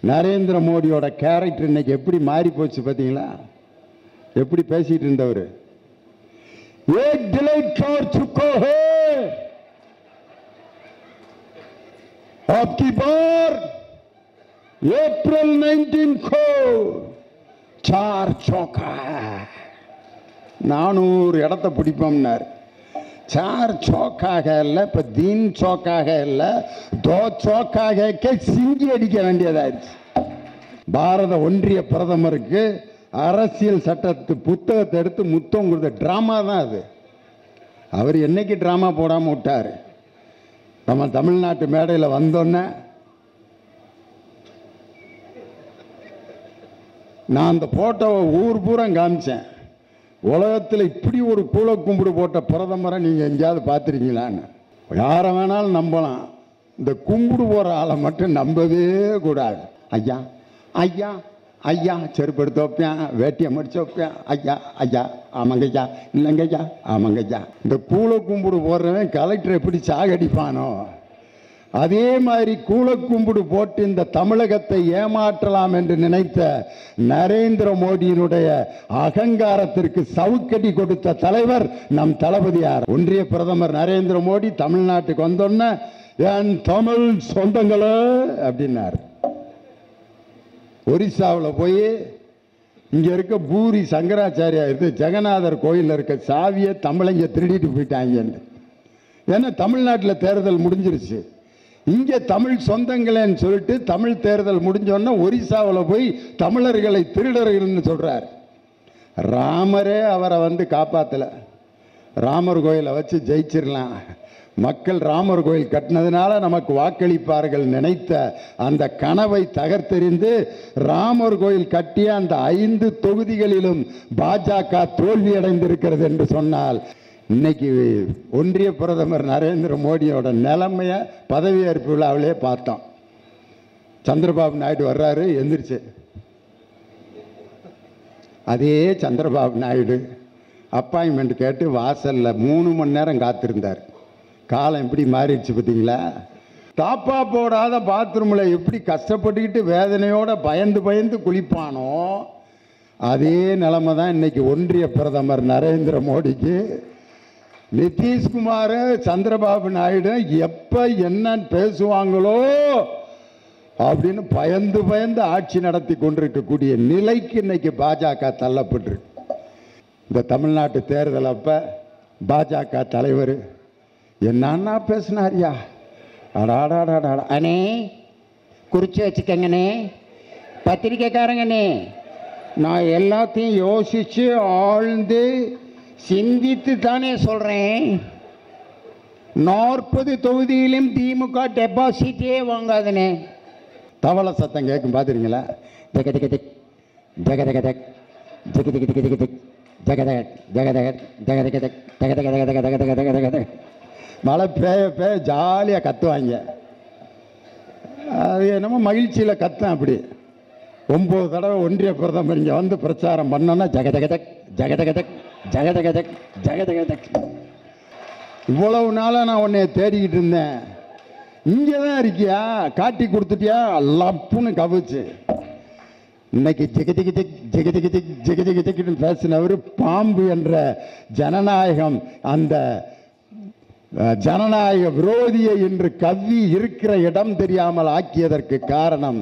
நரேந்திர மோடியோட கேரக்டர் இன்னைக்கு எப்படி மாறி போச்சு பார்த்தீங்களா? எப்படி பேசிட்டு இருந்தவர், एक डिलीट कर चुका है, आपकी बार अप्रैल 19 को 4 चौका 400 இடத்தை பிடிப்போம்னார். 4 चौக்காக இல்லை, இப்போ 3 चौக்காக இல்லை, 2 चौக்காக சிங்கி அடிக்க வேண்டியதாயிருச்சு. பாரத ஒன்றிய பிரதமருக்கு அரசியல் சட்டத்து புத்தகத்தை எடுத்து முத்தம் கொடுத்த டிராமா தான் அது. அவர் என்னைக்கு டிராமா போடாமல் விட்டார்? நம்ம தமிழ்நாட்டு மேடையில் வந்தோன்னே நான் அந்த போட்டோவை ஊர் பூரா காமிச்சேன். உலகத்தில் இப்படி ஒரு கூழ கும்பிடு போட்ட பிரதமரை நீங்கள் எங்கேயாவது பார்த்துருக்கீங்களான்னு. யாரை வேணாலும் நம்பலாம், இந்த கும்பிடு போகிற ஆளை மட்டும் நம்பவே கூடாது. ஐயா ஐயா ஐயா செருப்பு எடுத்து வைப்பேன், வேட்டியை மடிச்சு வைப்பேன், ஐயா ஐயா ஆமாங்கய்யா, இல்லைங்கய்யா ஆமாங்கய்யா. இந்த கூழ கும்பிடு போடுறவன் கலெக்டர் எப்படி சாகடிப்பானோ அதே மாதிரி கூழ கும்பிடு போட்டு இந்த தமிழகத்தை ஏமாற்றலாம் என்று நினைத்த நரேந்திர மோடியினுடைய அகங்காரத்திற்கு சவுக்கடி கொடுத்த தலைவர் நம் தளபதியார். ஒன்றிய பிரதமர் நரேந்திர மோடி தமிழ்நாட்டுக்கு வந்தோன்ன என் தமிழ் சொந்தங்களே அப்படின்னார். ஒரிசாவில் போய் இங்கே இருக்க பூரி சங்கராச்சாரியா இருந்து ஜெகநாதர் கோயிலில் இருக்க சாவியை தமிழங்க திருடிட்டு போயிட்டாங்கன்னு. ஏன்னா தமிழ்நாட்டில் தேர்தல் முடிஞ்சிருச்சு, இங்கே தமிழ் சொந்தங்களேன்னு சொல்லிட்டு தமிழ் தேர்தல் முடிஞ்சோன்னா ஒரிசாவில் போய் தமிழர்களை திருடர்கள்னு சொல்கிறார். ராமரே அவரை வந்து காப்பாற்றலை. ராமர் கோயிலை வச்சு ஜெயிச்சிடலாம், மக்கள் ராமர் கோயில் கட்டினதுனால நமக்கு வாக்களிப்பார்கள் நினைத்த அந்த கனவை தகர்த்தெறிந்து ராமர் கோயில் கட்டிய அந்த 5 தொகுதிகளிலும் பாஜக தோல்வி அடைந்திருக்கிறது என்று சொன்னால், இன்னைக்கு ஒன்றிய பிரதமர் நரேந்திர மோடியோட நிலைமையை பதவியேற்பு விழாவிலே பார்த்தோம். சந்திரபாபு நாயுடு வர்றாரு, எந்திரிச்சு அதே சந்திரபாபு நாயுடு அப்பாயின்மெண்ட் கேட்டு வாசல்ல 3 மணி நேரம் காத்திருந்தார். காலம் எப்படி மாறிடுச்சு பார்த்தீங்களா? தாப்பா போடாத பாத்ரூமில் எப்படி கஷ்டப்பட்டுக்கிட்டு வேதனையோட பயந்து பயந்து குளிப்பானோ அதே நிலைமை தான் இன்னைக்கு ஒன்றிய பிரதமர் நரேந்திர மோடிக்கு. நிதிஷ்குமார் சந்திரபாபு நாயுடு எப்போ என்னன்னு பேசுவாங்களோ அப்படின்னு பயந்து பயந்து ஆட்சி நடத்தி கொண்டிருக்கக்கூடிய நிலைக்கு இன்னைக்கு பாஜக தள்ளப்பட்டிருக்கு. இந்த தமிழ்நாட்டு தேர்தல் அப்போ பாஜக தலைவர் என்னன்னா பேசினாரியா, அடாடாடாடா அண்ணே குறிச்சு வச்சுக்கங்கண்ணே, பத்திரிக்கைக்காரங்கண்ணே, நான் எல்லாத்தையும் யோசித்து ஆழ்ந்து சிந்தித்து தானே சொல்கிறேன். 40 தொகுதியிலும் திமுக டெபாசிட்டே வாங்காதுண்ணே. தவளை சத்தம் கேட்கும் பார்த்துருங்களா? ஜெகதகதக் ஜெகதகதக் ஜெகதகதக் ஜெகதகத் ஜெகதகத் ஜெகதகதக் ஜெகதகதக் மழை பேய ஜாலியாக கத்துவாங்க. அது என்னமோ மகிழ்ச்சியில் கத்தேன். அப்படி 9 தடவை ஒன்றிய பிரதமர் இங்கே வந்து பிரச்சாரம் பண்ணோன்னா ஜெகதகதக் ஜெகதகதக் ஜெகதகதக் ஜெகதகதக். இவ்வளவு நாளாக நான் உன்னை தேடிக்கிட்டு இருந்தேன், இங்கே தான் இருக்கியா, காட்டி கொடுத்துட்டியா, லப்புன்னு கவிச்சு. இன்னைக்கு ஜெகதிகிதிக் ஜெகதிகிதிக் ஜெகதிகிதிக்னு பேசினவர் பாம்பு என்ற ஜனநாயகம், அந்த ஜனநாயக விரோதியை இன்று கவ்வி இருக்கிற இடம் தெரியாமல் ஆக்கியதற்கு காரணம்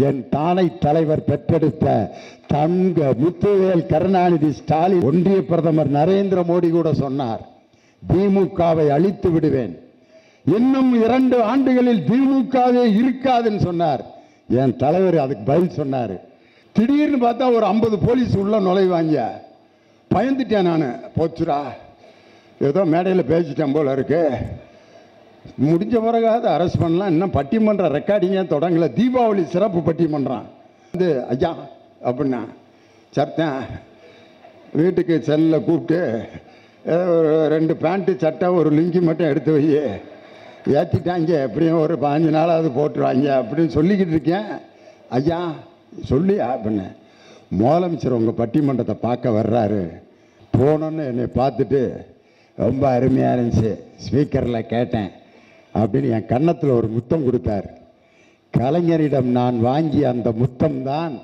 என் தானை தலைவர் பெற்றெடுத்த தங்க முத்துவேல் கருணாநிதி ஸ்டாலின். ஒன்றிய பிரதமர் நரேந்திர மோடி கூட சொன்னார், திமுகவை அழித்து விடுவேன், இன்னும் 2 ஆண்டுகளில் திமுகவே இருக்காதுன்னு சொன்னார். என் தலைவர் அதுக்கு பதில் சொன்னார். திடீர்னு பார்த்தா ஒரு 50 போலீஸ் உள்ள நுழைவாங்க. பயந்துட்டேன் நான், போச்சுரா ஏதோ மேடையில் பேசிட்டேன் போல இருக்கு, முடிஞ்ச பிறகாவது அரெஸ்ட் பண்ணலாம், இன்னும் பட்டிமன்ற ரெக்கார்டிங்கே தொடங்கல, தீபாவளி சிறப்பு பட்டிமன்றம் வந்து ஐயா அப்படின்னா சர்த்தேன். வீட்டுக்கு செல்லில் கூப்பிட்டு ஒரு 2 பேண்ட்டு சட்டை ஒரு லுங்கி மட்டும் எடுத்து வை, ஏற்றிட்டாங்க, எப்படியும் ஒரு 15 நாளாவது போட்டுருவாங்க அப்படின்னு சொல்லிக்கிட்டு இருக்கேன். ஐயா சொல்லியா அப்படின்னு முதலமைச்சர் உங்கள் பட்டிமன்றத்தை பார்க்க வர்றாரு. போனோன்னு என்னை பார்த்துட்டு ரொம்ப அருமையாக இருந்துச்சு, ஸ்பீக்கரில் கேட்டேன் அப்படின்னு என் கன்னத்தில் ஒரு முத்தம் கொடுத்தார். கலைஞரிடம் நான் வாங்கிய அந்த முத்தம்தான்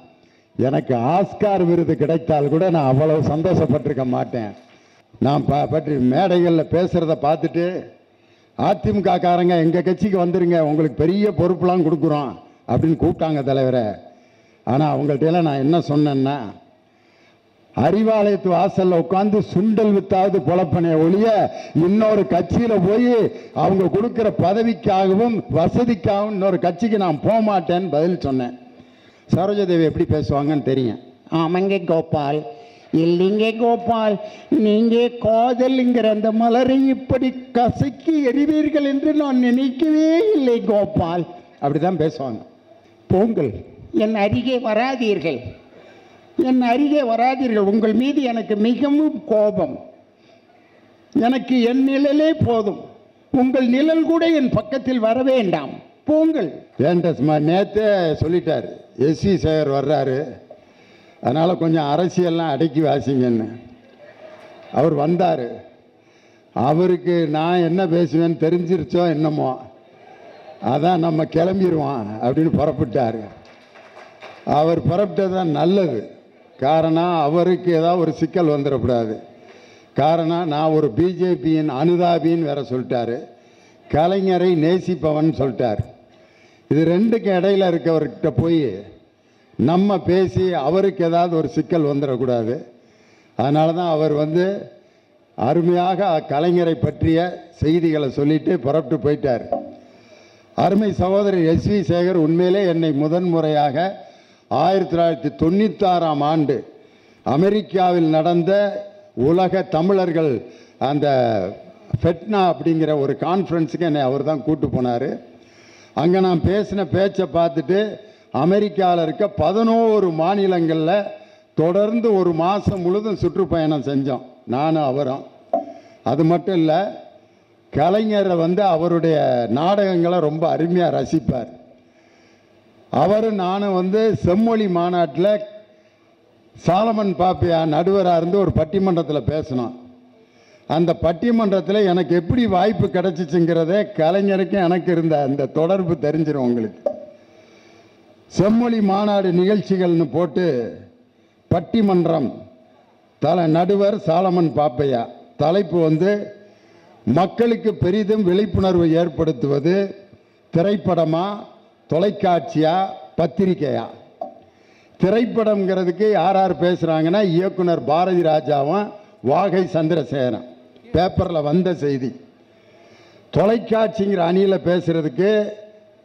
எனக்கு ஆஸ்கார் விருது கிடைத்தால் கூட நான் அவ்வளவு சந்தோஷப்பட்டிருக்க மாட்டேன். நான் பற்றி மேடைகளில் பேசுகிறத பார்த்துட்டு அதிமுக காரங்க எங்கள் கட்சிக்கு வந்துருங்க, உங்களுக்கு பெரிய பொறுப்புலாம் கொடுக்குறோம் அப்படின்னு கூப்பிட்டாங்க தலைவரை. ஆனால் அவங்கள்ட்ட நான் என்ன சொன்னேன்னா, அறிவாலயத்து வாசல்ல உட்காந்து சுண்டல் வித்தாவது பொழப்பனே ஒழிய இன்னொரு கட்சியில போய் அவங்க கொடுக்கிற பதவிக்காகவும் வசதிக்காகவும் இன்னொரு கட்சிக்கு நான் போக மாட்டேன்னு பதில் சொன்னேன். சரோஜாதேவி எப்படி பேசுவாங்கன்னு தெரியும். ஆமாங்க கோபால். இல்லைங்க கோபால், நீங்க காதல்ங்கிற அந்த மலரை இப்படி கசக்கி எறிவீர்கள் என்று நான் நினைக்கவே இல்லை கோபால். அப்படிதான் பேசுவாங்க. போங்கள், என் அருகே வராதீர்கள், என் அருகே வராதீர்கள். உங்கள் மீது எனக்கு மிகவும் கோபம். எனக்கு என் நிழலே போதும், உங்கள் நிழல் கூட என் பக்கத்தில் வர வேண்டாம். போங்கள். நேற்றே சொல்லிட்டார், எஸ்வி சேகர் வர்றாரு, அதனால் கொஞ்சம் அரசியல்லாம் அடக்கி வாசிங்கன்னு. அவர் வந்தார். அவருக்கு நான் என்ன பேசுவேன்னு தெரிஞ்சிருச்சோ என்னமோ, அதான் நம்ம கிளம்பிடுவோம் அப்படின்னு புறப்பட்டார். அவர் புறப்பட்டது தான் நல்லது. காரணம், அவருக்கு ஏதாவது ஒரு சிக்கல் வந்துடக்கூடாது. காரணம், நான் ஒரு பிஜேபியின் அனுதாபின்னு வேற சொல்லிட்டாரு, கலைஞரை நேசிப்பவன் சொல்லிட்டார். இது ரெண்டுக்கு இடையில இருக்கவர்கிட்ட போய் நம்ம பேசி அவருக்கு ஏதாவது ஒரு சிக்கல் வந்துடக்கூடாது. அதனால தான் அவர் அருமையாக கலைஞரை பற்றிய செய்திகளை சொல்லிட்டு புறப்பட்டு போயிட்டார். அருமை சகோதரர் எஸ்வி சேகர் உண்மையிலே என்னை முதன்முறையாக 1996ஆம் ஆண்டு அமெரிக்காவில் நடந்த உலக தமிழர்கள் அந்த ஃபெட்னா அப்படிங்கிற ஒரு கான்ஃபரன்ஸுக்கு என்னை அவர் தான் கூட்டு போனார். அங்கே நான் பேசின பேச்சை பார்த்துட்டு அமெரிக்காவில் இருக்க 11 மாநிலங்களில் தொடர்ந்து ஒரு மாதம் முழுதும் சுற்றுப்பயணம் செஞ்சோம், நானும் அவரும். அது மட்டும் இல்லை, கலைஞரை அவருடைய நாடகங்களை ரொம்ப அருமையாக ரசிப்பார். அவரும் நானும் செம்மொழி மாநாட்டில் சாலமன் பாப்பையா நடுவராக இருந்து ஒரு பட்டிமன்றத்தில் பேசினோம். அந்த பட்டிமன்றத்தில் எனக்கு எப்படி வாய்ப்பு கிடைச்சிச்சுங்கிறதே கலைஞருக்கும் எனக்கு இருந்த அந்த தொடர்பு தெரிஞ்சிடும் உங்களுக்கு. செம்மொழி மாநாடு நிகழ்ச்சிகள்னு போட்டு பட்டிமன்றம், நடுவர் சாலமன் பாப்பையா, தலைப்பு மக்களுக்கு பெரிதும் விழிப்புணர்வு ஏற்படுத்துவது திரைப்படமா தொலைக்காட்சியா பத்திரிகையா. திரைப்படம்ங்கிறதுக்கு யார் யார் பேசுகிறாங்கன்னா, இயக்குனர் பாரதி ராஜாவும் வாகை சந்திரசேகரன், பேப்பரில் வந்த செய்தி. தொலைக்காட்சிங்கிற அணியில் பேசுகிறதுக்கு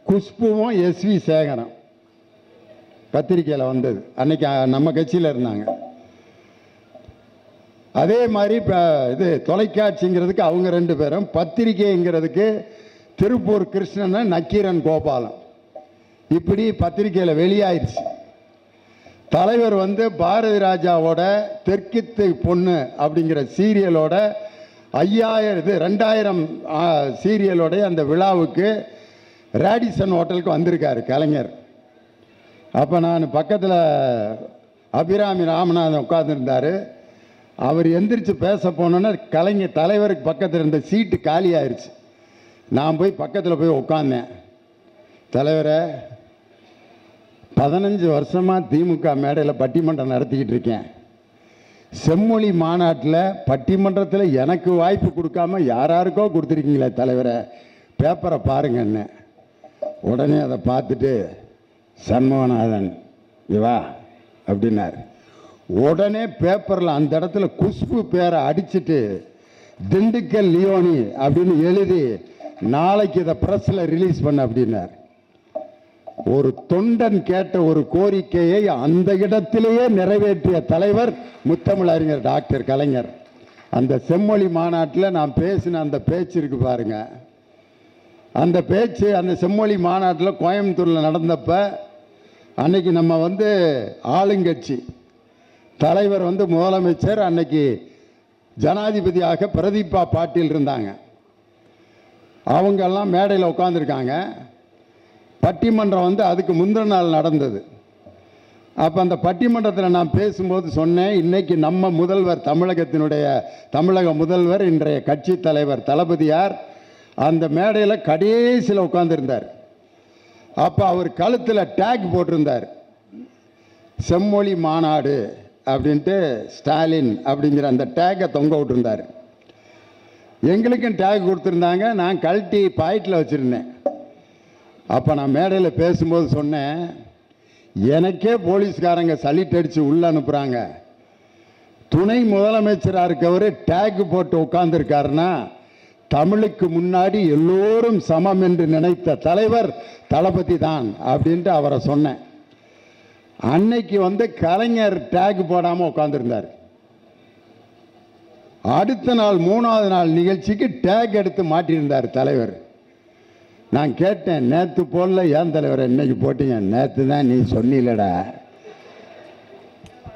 குஷ்புவும் எஸ்வி சேகரன், பத்திரிகையில் வந்தது. அன்னைக்கு நம்ம கட்சியில் இருந்தாங்க. அதே மாதிரி இப்போ தொலைக்காட்சிங்கிறதுக்கு அவங்க 2 பேரும், பத்திரிகைங்கிறதுக்கு திருப்பூர் கிருஷ்ணன் நக்கீரன் கோபாலம். இப்படி பத்திரிகையில் வெளியாயிருச்சு. தலைவர் பாரதி ராஜாவோட தெற்கித்து பொண்ணு அப்படிங்கிற சீரியலோட 2000 சீரியலோட அந்த விழாவுக்கு ரேடிசன் ஹோட்டலுக்கு வந்திருக்காரு கலைஞர். அப்போ நான் பக்கத்தில் அபிராமி ராமநாதன் உட்கார்ந்துருந்தார். அவர் எந்திரிச்சு பேச போனோன்னா கலைஞர் தலைவருக்கு பக்கத்தில் இருந்த சீட்டு காலி ஆயிடுச்சு. நான் போய் பக்கத்தில் போய் உட்காந்தேன். தலைவரை, 15 வருஷமாக திமுக மேடையில் பட்டிமன்றம் நடத்திக்கிட்டு இருக்கேன். செம்மொழி மாநாட்டில் பட்டிமன்றத்தில் எனக்கு வாய்ப்பு கொடுக்காம யாராருக்கோ கொடுத்துருக்கீங்களே தலைவரை, பேப்பரை பாருங்கன்னு. உடனே அதை பார்த்துட்டு சண்முகநாதன் இவா அப்படின்னார். உடனே பேப்பரில் அந்த இடத்துல குஷ்பு பேரை அடிச்சுட்டு திண்டுக்கல் லியோனி அப்படின்னு எழுதி நாளைக்கு இதை ப்ரெஸ்ஸில் ரிலீஸ் பண்ண அப்படின்னார். ஒரு தொண்டன் கேட்ட ஒரு கோரிக்கையை அந்த இடத்திலேயே நிறைவேற்றிய தலைவர் முத்தமிழறிஞர் டாக்டர் கலைஞர். அந்த செம்மொழி மாநாட்டில் நான் பேசின அந்த பேச்சு இருக்கு பாருங்க. அந்த பேச்சு அந்த செம்மொழி மாநாட்டில் கோயம்புத்தூரில் நடந்தப்ப அன்னைக்கு நம்ம ஆளுங்கட்சி தலைவர் முதலமைச்சர், அன்னைக்கு ஜனாதிபதியாக பிரதீபா பாட்டீல் இருந்தாங்க. அவங்கெல்லாம் மேடையில் உட்காந்துருக்காங்க. பட்டிமன்றம் அதுக்கு முந்தின நாள் நடந்தது. அப்போ அந்த பட்டிமன்றத்தில் நான் பேசும்போது சொன்னேன், இன்னைக்கு நம்ம முதல்வர், தமிழக முதல்வர், இன்றைய கட்சி தலைவர் தளபதியார் அந்த மேடையில் கடைசியில் உட்காந்துருந்தார். அப்போ அவர் கழுத்தில் டேக் போட்டிருந்தார், செம்மொழி மாநாடு அப்படின்ட்டு ஸ்டாலின் அப்படிங்கிற அந்த டேக்கை தொங்க விட்டுருந்தார். எங்களுக்கும் டேக் கொடுத்துருந்தாங்க. நான் கழட்டி பாக்கெட்டில் வச்சுருந்தேன். அப்போ நான் மேடையில் பேசும்போது சொன்னேன், எனக்கே போலீஸ்காரங்க சல்யூட் அடித்து உள்ளே அனுப்புகிறாங்க, துணை முதலமைச்சராக இருக்கவர் டேக் போட்டு உட்கார்ந்துருக்காருன்னா தமிழுக்கு முன்னாடி எல்லோரும் சமம் என்று நினைத்த தலைவர் தளபதி தான் அப்படின்ட்டு அவரை சொன்னேன். அன்னைக்கு கலைஞர் டேக் போடாமல் உட்காந்துருந்தார். அடுத்த நாள் 3வது நாள் நிகழ்ச்சிக்கு டேக் எடுத்து மாட்டியிருந்தார் தலைவர். நான் கேட்டேன், நேற்று போடல, ஏன் தலைவர் இன்னைக்கு போட்டீங்க? நேற்று தான் நீ சொன்னீலடா,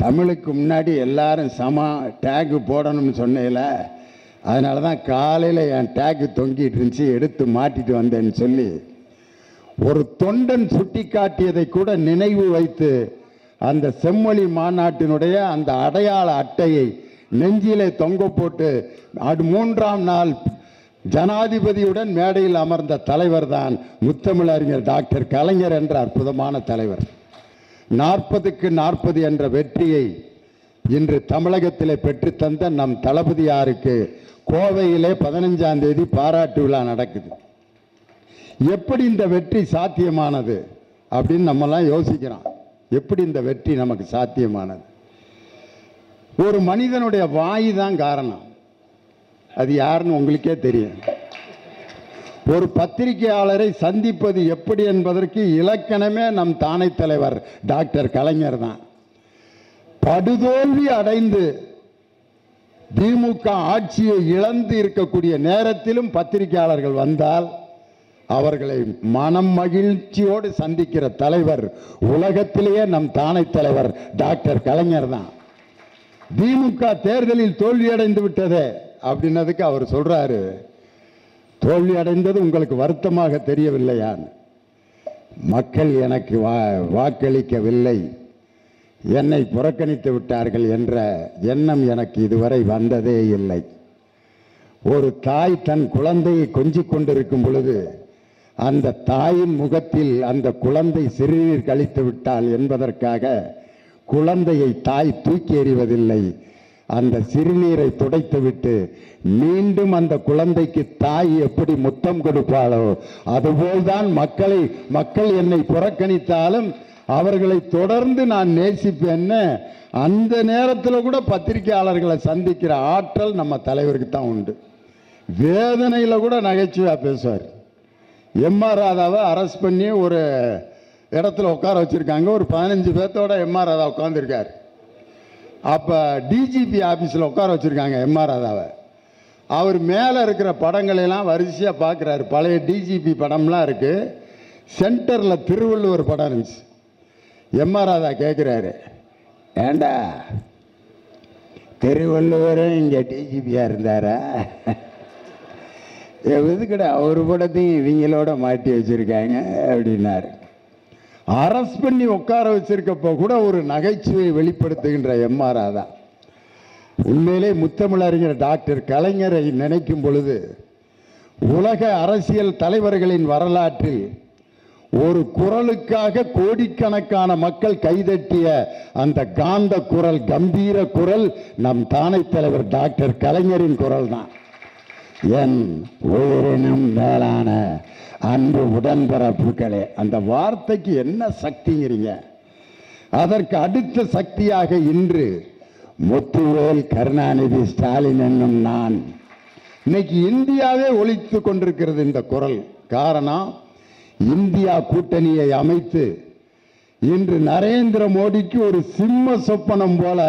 தமிழுக்கு முன்னாடி எல்லாரும் சம டேக் போடணும்னு சொன்னேல, அதனால தான் காலையில் என் டேக் தொங்கிட்டு இருந்துச்சு, எடுத்து மாட்டிட்டு வந்தேன்னு சொல்லி ஒரு தொண்டன் சுட்டி காட்டியதை கூட நினைவு வைத்து அந்த செம்மொழி மாநாட்டினுடைய அந்த அடையாள அட்டையை நெஞ்சிலே தொங்க போட்டு 3ஆம் நாள் ஜனாதிபதியுடன் மேடையில் அமர்ந்த தலைவர் தான் முத்தமிழறிஞர் டாக்டர் கலைஞர் என்ற அற்புதமான தலைவர். 40க்கு 40 என்ற வெற்றியை இன்று தமிழகத்திலே பெற்றுத்தந்த நம் தளபதியாருக்கு கோவையிலே 15ஆம் தேதி பாராட்டு விழா நடக்குது. எப்படி இந்த வெற்றி சாத்தியமானது அப்படின்னு நம்மலாம் யோசிக்கிறோம். எப்படி இந்த வெற்றி நமக்கு சாத்தியமானது? ஒரு மனிதனுடைய வாய் தான் காரணம். அது யாருன்னு உங்களுக்கே தெரியும். ஒரு பத்திரிகையாளரை சந்திப்பது எப்படி என்பதற்கு இலக்கணமே நம் தானை தலைவர் டாக்டர் கலைஞர் தான். படுதோல்வி அடைந்து திமுக ஆட்சியை இழந்து இருக்கக்கூடிய நேரத்திலும் பத்திரிகையாளர்கள் வந்தால் அவர்களை மனம் மகிழ்ச்சியோடு சந்திக்கிற தலைவர் உலகத்திலேயே நம் தானை தலைவர் டாக்டர் கலைஞர் தான். திமுக தேர்தலில் தோல்வியடைந்து விட்டதே அப்படின்னதுக்கு அவர் சொல்றாரு, தோல்வி அடைந்தது உங்களுக்கு வருத்தமாக தெரியவில்லையான்? மக்கள் எனக்கு வாக்களிக்கவில்லை, என்னை புறக்கணித்து விட்டார்கள் என்ற எண்ணம் எனக்கு இதுவரை வந்ததே இல்லை. ஒரு தாய் தன் குழந்தையை கொஞ்சிக் கொண்டிருக்கும் பொழுது அந்த தாயின் முகத்தில் அந்த குழந்தை சிறுநீர் கழித்து விட்டால் என்பதற்காக குழந்தையை தாய் தூக்கி எறிவதில்லை, அந்த சிறுநீரை துடைத்துவிட்டு மீண்டும் அந்த குழந்தைக்கு தாய் எப்படி முத்தம் கொடுப்பாளோ அதுபோல்தான் மக்கள் என்னை புறக்கணித்தாலும் அவர்களை தொடர்ந்து நான் நேசிப்பேன்னு அந்த நேரத்தில் கூட பத்திரிகையாளர்களை சந்திக்கிற ஆற்றல் நம்ம தலைவருக்கு தான் உண்டு. வேதனையில் கூட நகைச்சுவையாக பேசுவார். எம்ஆர் ராதாவை அரெஸ்ட் பண்ணி ஒரு இடத்துல உட்கார வச்சுருக்காங்க. ஒரு 15 பேர்த்தோட எம்ஆர் ராதா உட்காந்துருக்கார். அப்போ டிஜிபி ஆஃபீஸில் உட்கார வச்சுருக்காங்க எம்ஆர் ராதாவை. அவர் மேலே இருக்கிற படங்களெல்லாம் வரிசையாக பார்க்குறாரு. பழைய டிஜிபி படம்லாம் இருக்குது. சென்டரில் திருவள்ளுவர் படம் இருந்துச்சு. எம்ஆர் ராதா கேட்குறாரு, ஏண்டா திருவள்ளுவரும் இங்கே டிஜிபியாக இருந்தாரா? எதுக்கடா ஒரு படத்தையும் இவங்களோட மாட்டி வச்சுருக்காங்க அப்படின்னாரு. அரஸ்ட் பண்ணி உட்கார வச்சிருக்கப்போ கூட ஒரு நகைச்சுவை வெளிப்படுத்துகின்ற எம்ஆர் ராதா. உண்மையிலே முத்தமிழறிஞர் டாக்டர் கலைஞரை நினைக்கும் பொழுது உலக அரசியல் தலைவர்களின் வரலாற்றில் ஒரு குரலுக்காக கோடிக்கணக்கான மக்கள் கைதட்டிய அந்த காந்த குரல், கம்பீர குரல் நம் தானை தலைவர் டாக்டர் கலைஞரின் குரல் தான். என் உயிரினும் மேலான அன்பு உடன்பிறப்புகளே, அந்த வார்த்தைக்கு என்ன சக்திங்கிறீங்க? அதற்கு அடுத்த சக்தியாக இன்று முத்துவேல் கருணாநிதி ஸ்டாலின் என்னும் நான், இன்னைக்கு இந்தியாவே ஒலித்து கொண்டிருக்கிறது இந்த குரல். காரணம், இந்தியா கூட்டணியை அமைத்து இன்று நரேந்திர மோடிக்கு ஒரு சிம்ம சொப்பனம் போல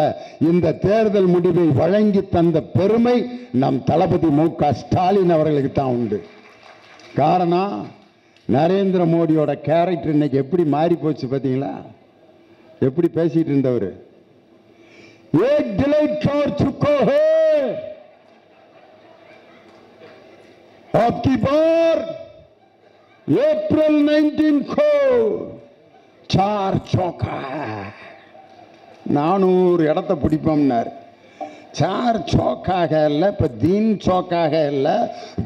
இந்த தேர்தல் முடிவை வழங்கி தந்த பெருமை நம் தளபதி மு.க. ஸ்டாலின் அவர்களுக்கு தான் உண்டு. காரணம், நரேந்திர மோடியோட கேரக்டர் இன்னைக்கு எப்படி மாறி போச்சு பார்த்தீங்களா? எப்படி பேசிட்டு இருந்தவர், ஏக் டிலைட் கார் சுக்கோ ஹே आपकी बार अप्रैल 19 को 4 चौका 400 இடத்தை பிடிப்போம்னார். 4 चौக்காக இல்லை, இப்போ 3 चौக்காக இல்லை,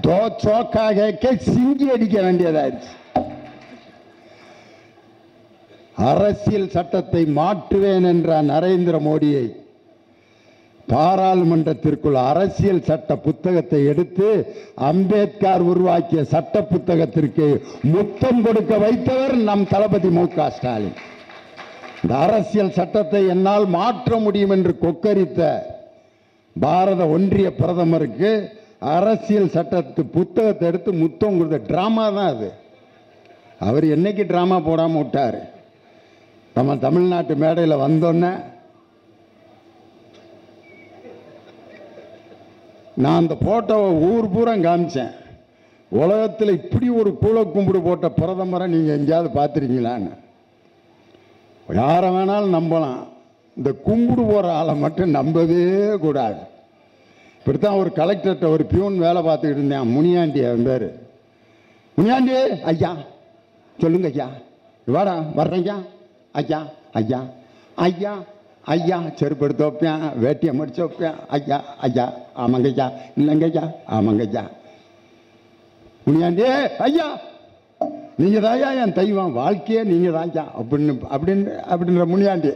2 चौக்காக சிங்கி அடிக்க வேண்டியதாச்சு. அரசியல் சட்டத்தை மாற்றுவேன் என்ற நரேந்திர மோடியை பாராளுமன்றத்திற்குள் அரசியல் சட்ட புத்தகத்தை எடுத்து அம்பேத்கர் உருவாக்கிய சட்ட புத்தகத்திற்கு முத்தம் கொடுக்க வைத்தவர் நம் தளபதி மு.க. ஸ்டாலின். இந்த அரசியல் சட்டத்தை என்னால் மாற்ற முடியும் என்று கொக்கரித்த பாரத ஒன்றிய பிரதமருக்கு அரசியல் சட்டத்து புத்தகத்தை எடுத்து முத்தம் கொடுத்த டிராமா தான் அது. அவர் என்னைக்கு டிராமா போடாமல் விட்டார்? நம்ம தமிழ்நாட்டு மேடையில் வந்தோன்னே நான் அந்த போட்டோவை ஊர் பூரா காமிச்சேன். உலகத்தில் இப்படி ஒரு கூழக்கும்பிடு போட்ட பிரதமரை நீங்கள் எங்கேயாவது பார்த்துருக்கீங்களான்னு. யாரை வேணாலும் நம்பலாம், இந்த கும்பிடு போகிற ஆளை மட்டும் நம்பவே கூடாது. இப்படித்தான் ஒரு கலெக்டர்கிட்ட ஒரு பியூன் வேலை பார்த்துக்கிட்டு இருந்தேன், முனியாண்டி அவன் பேர். முனியாண்டி ஐயா சொல்லுங்க ஐயா, வாடா வர்றேன் ஐயா ஐயா ஐயா ஐயா செருப்பு எடுத்து வைப்பேன், வேட்டியை முடிச்சு வைப்பேன். ஐயா ஐயா ஆமாங்க ஐயா, இல்லைங்க ஐயா ஆமாங்க ஐயா. முனியாண்டி ஐயா நீங்கள் தாயா என் தெய்வம், வாழ்க்கையே நீங்கள் தாயா அப்படின்ற முனியாண்டி.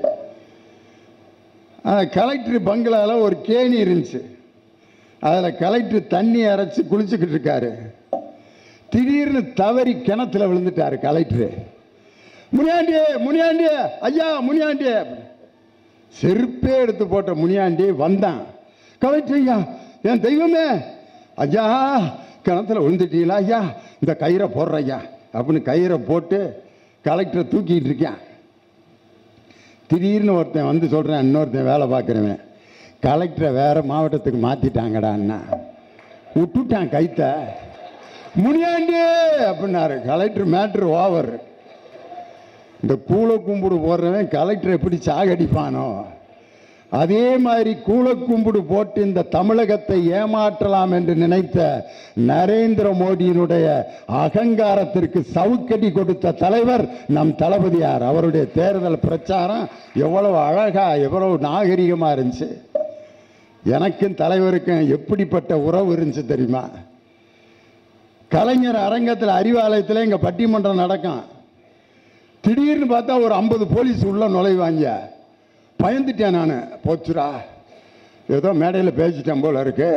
கலெக்டர் பங்களாவில் ஒரு கேணி இருந்துச்சு. அதில் கலெக்டர் தண்ணி அரைச்சி குளிச்சுக்கிட்டு இருக்காரு. திடீர்னு தவறி கிணத்துல விழுந்துட்டாரு கலெக்டரு. முனியாண்டி முனியாண்டி ஐயா முனியாண்டி. செருப்பே எடுத்து போட்ட முனியாண்டி வந்தான். கலெக்டர் ஐயா என் தெய்வமே, ஐயா கிணத்துல விழுந்துட்டீங்களா ஐயா, இந்த கயிறை போடுற ஐயா அப்படின்னு கயிறை போட்டு கலெக்டரை தூக்கிட்டு இருக்கேன். திடீர்னு ஒருத்தன் வந்து சொல்கிறேன், இன்னொருத்தன் வேலை பார்க்குறவன், கலெக்டரை வேறு மாவட்டத்துக்கு மாற்றிட்டாங்கடான்னா. விட்டுட்டான் கைத்த. முனியாண்டி அப்படின்னாரு. Collector matter over. இந்த கூழக்கும்பிடு போடுறவன் கலெக்டர் எப்படி சாகடிப்பானோ அதே மாதிரி கூழக்கும்பிடு போட்டு இந்த தமிழகத்தை ஏமாற்றலாம் என்று நினைத்த நரேந்திர மோடியினுடைய அகங்காரத்திற்கு சவுக்கடி கொடுத்த தலைவர் நம் தளபதியார். அவருடைய தேர்தல் பிரச்சாரம் எவ்வளவு அழகா எவ்வளவு நாகரிகமா இருந்துச்சு. எனக்கும் தலைவருக்கும் எப்படிப்பட்ட உறவு இருந்துச்சு தெரியுமா? கலைஞர் அரங்கத்தில் அறிவாலயத்தில் எங்கள் பட்டிமன்றம் நடக்கும். திடீர்னு பார்த்தா ஒரு 50 போலீஸ் உள்ள நுழைவாங்க. பயந்துட்டேன் நான். போச்சுரா ஏதோ மேடையில் பேசிட்டேன் போல இருக்கு,